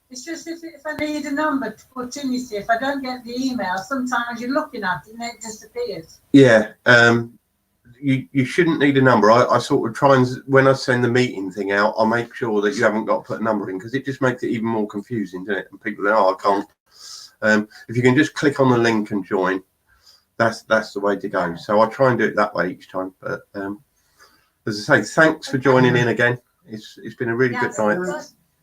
S9: It's just if I need a number to put in, you see, if I don't get the email, sometimes you're looking at it and it disappears.
S2: Yeah. You shouldn't need a number. I sort of try and when I send the meeting thing out, I'll make sure that you haven't got to put a number in because it just makes it even more confusing, doesn't it? And people go, oh, I can't. If you can just click on the link and join, that's the way to go. So I try and do it that way each time. But as I say, thanks for joining in again. It's been a really good night.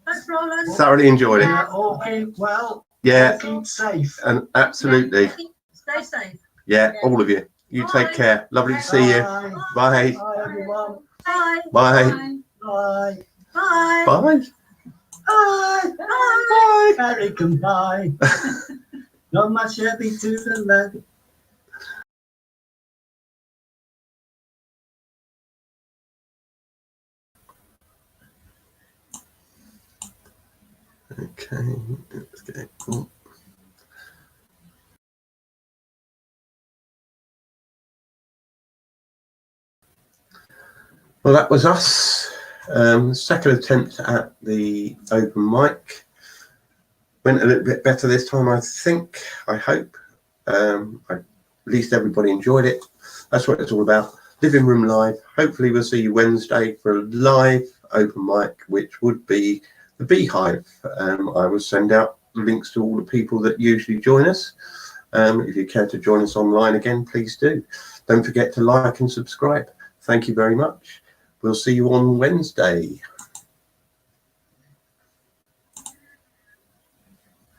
S8: Thanks, Roland.
S2: Thoroughly enjoyed it.
S5: All keep well.
S2: Yeah,
S5: Keep safe.
S2: and absolutely.
S8: Stay safe.
S2: Yeah, all of you. You take care. Lovely to see you.
S5: Bye.
S2: Bye.
S5: Bye, everyone.
S8: Bye.
S2: Bye.
S5: Bye.
S8: Bye.
S2: Bye.
S5: Bye.
S2: Bye.
S5: Very goodbye. Not much heavy to the left.
S2: Okay, let's get it. Cool. Well, that was us. Second attempt at the open mic. Went a little bit better this time, I think. I hope. At least everybody enjoyed it. That's what it's all about. Living Room Live. Hopefully we'll see you Wednesday for a live open mic, which would be the Beehive. I will send out links to all the people that usually join us. If you care to join us online again, please do. Don't forget to like and subscribe. Thank you very much. We'll see you on Wednesday.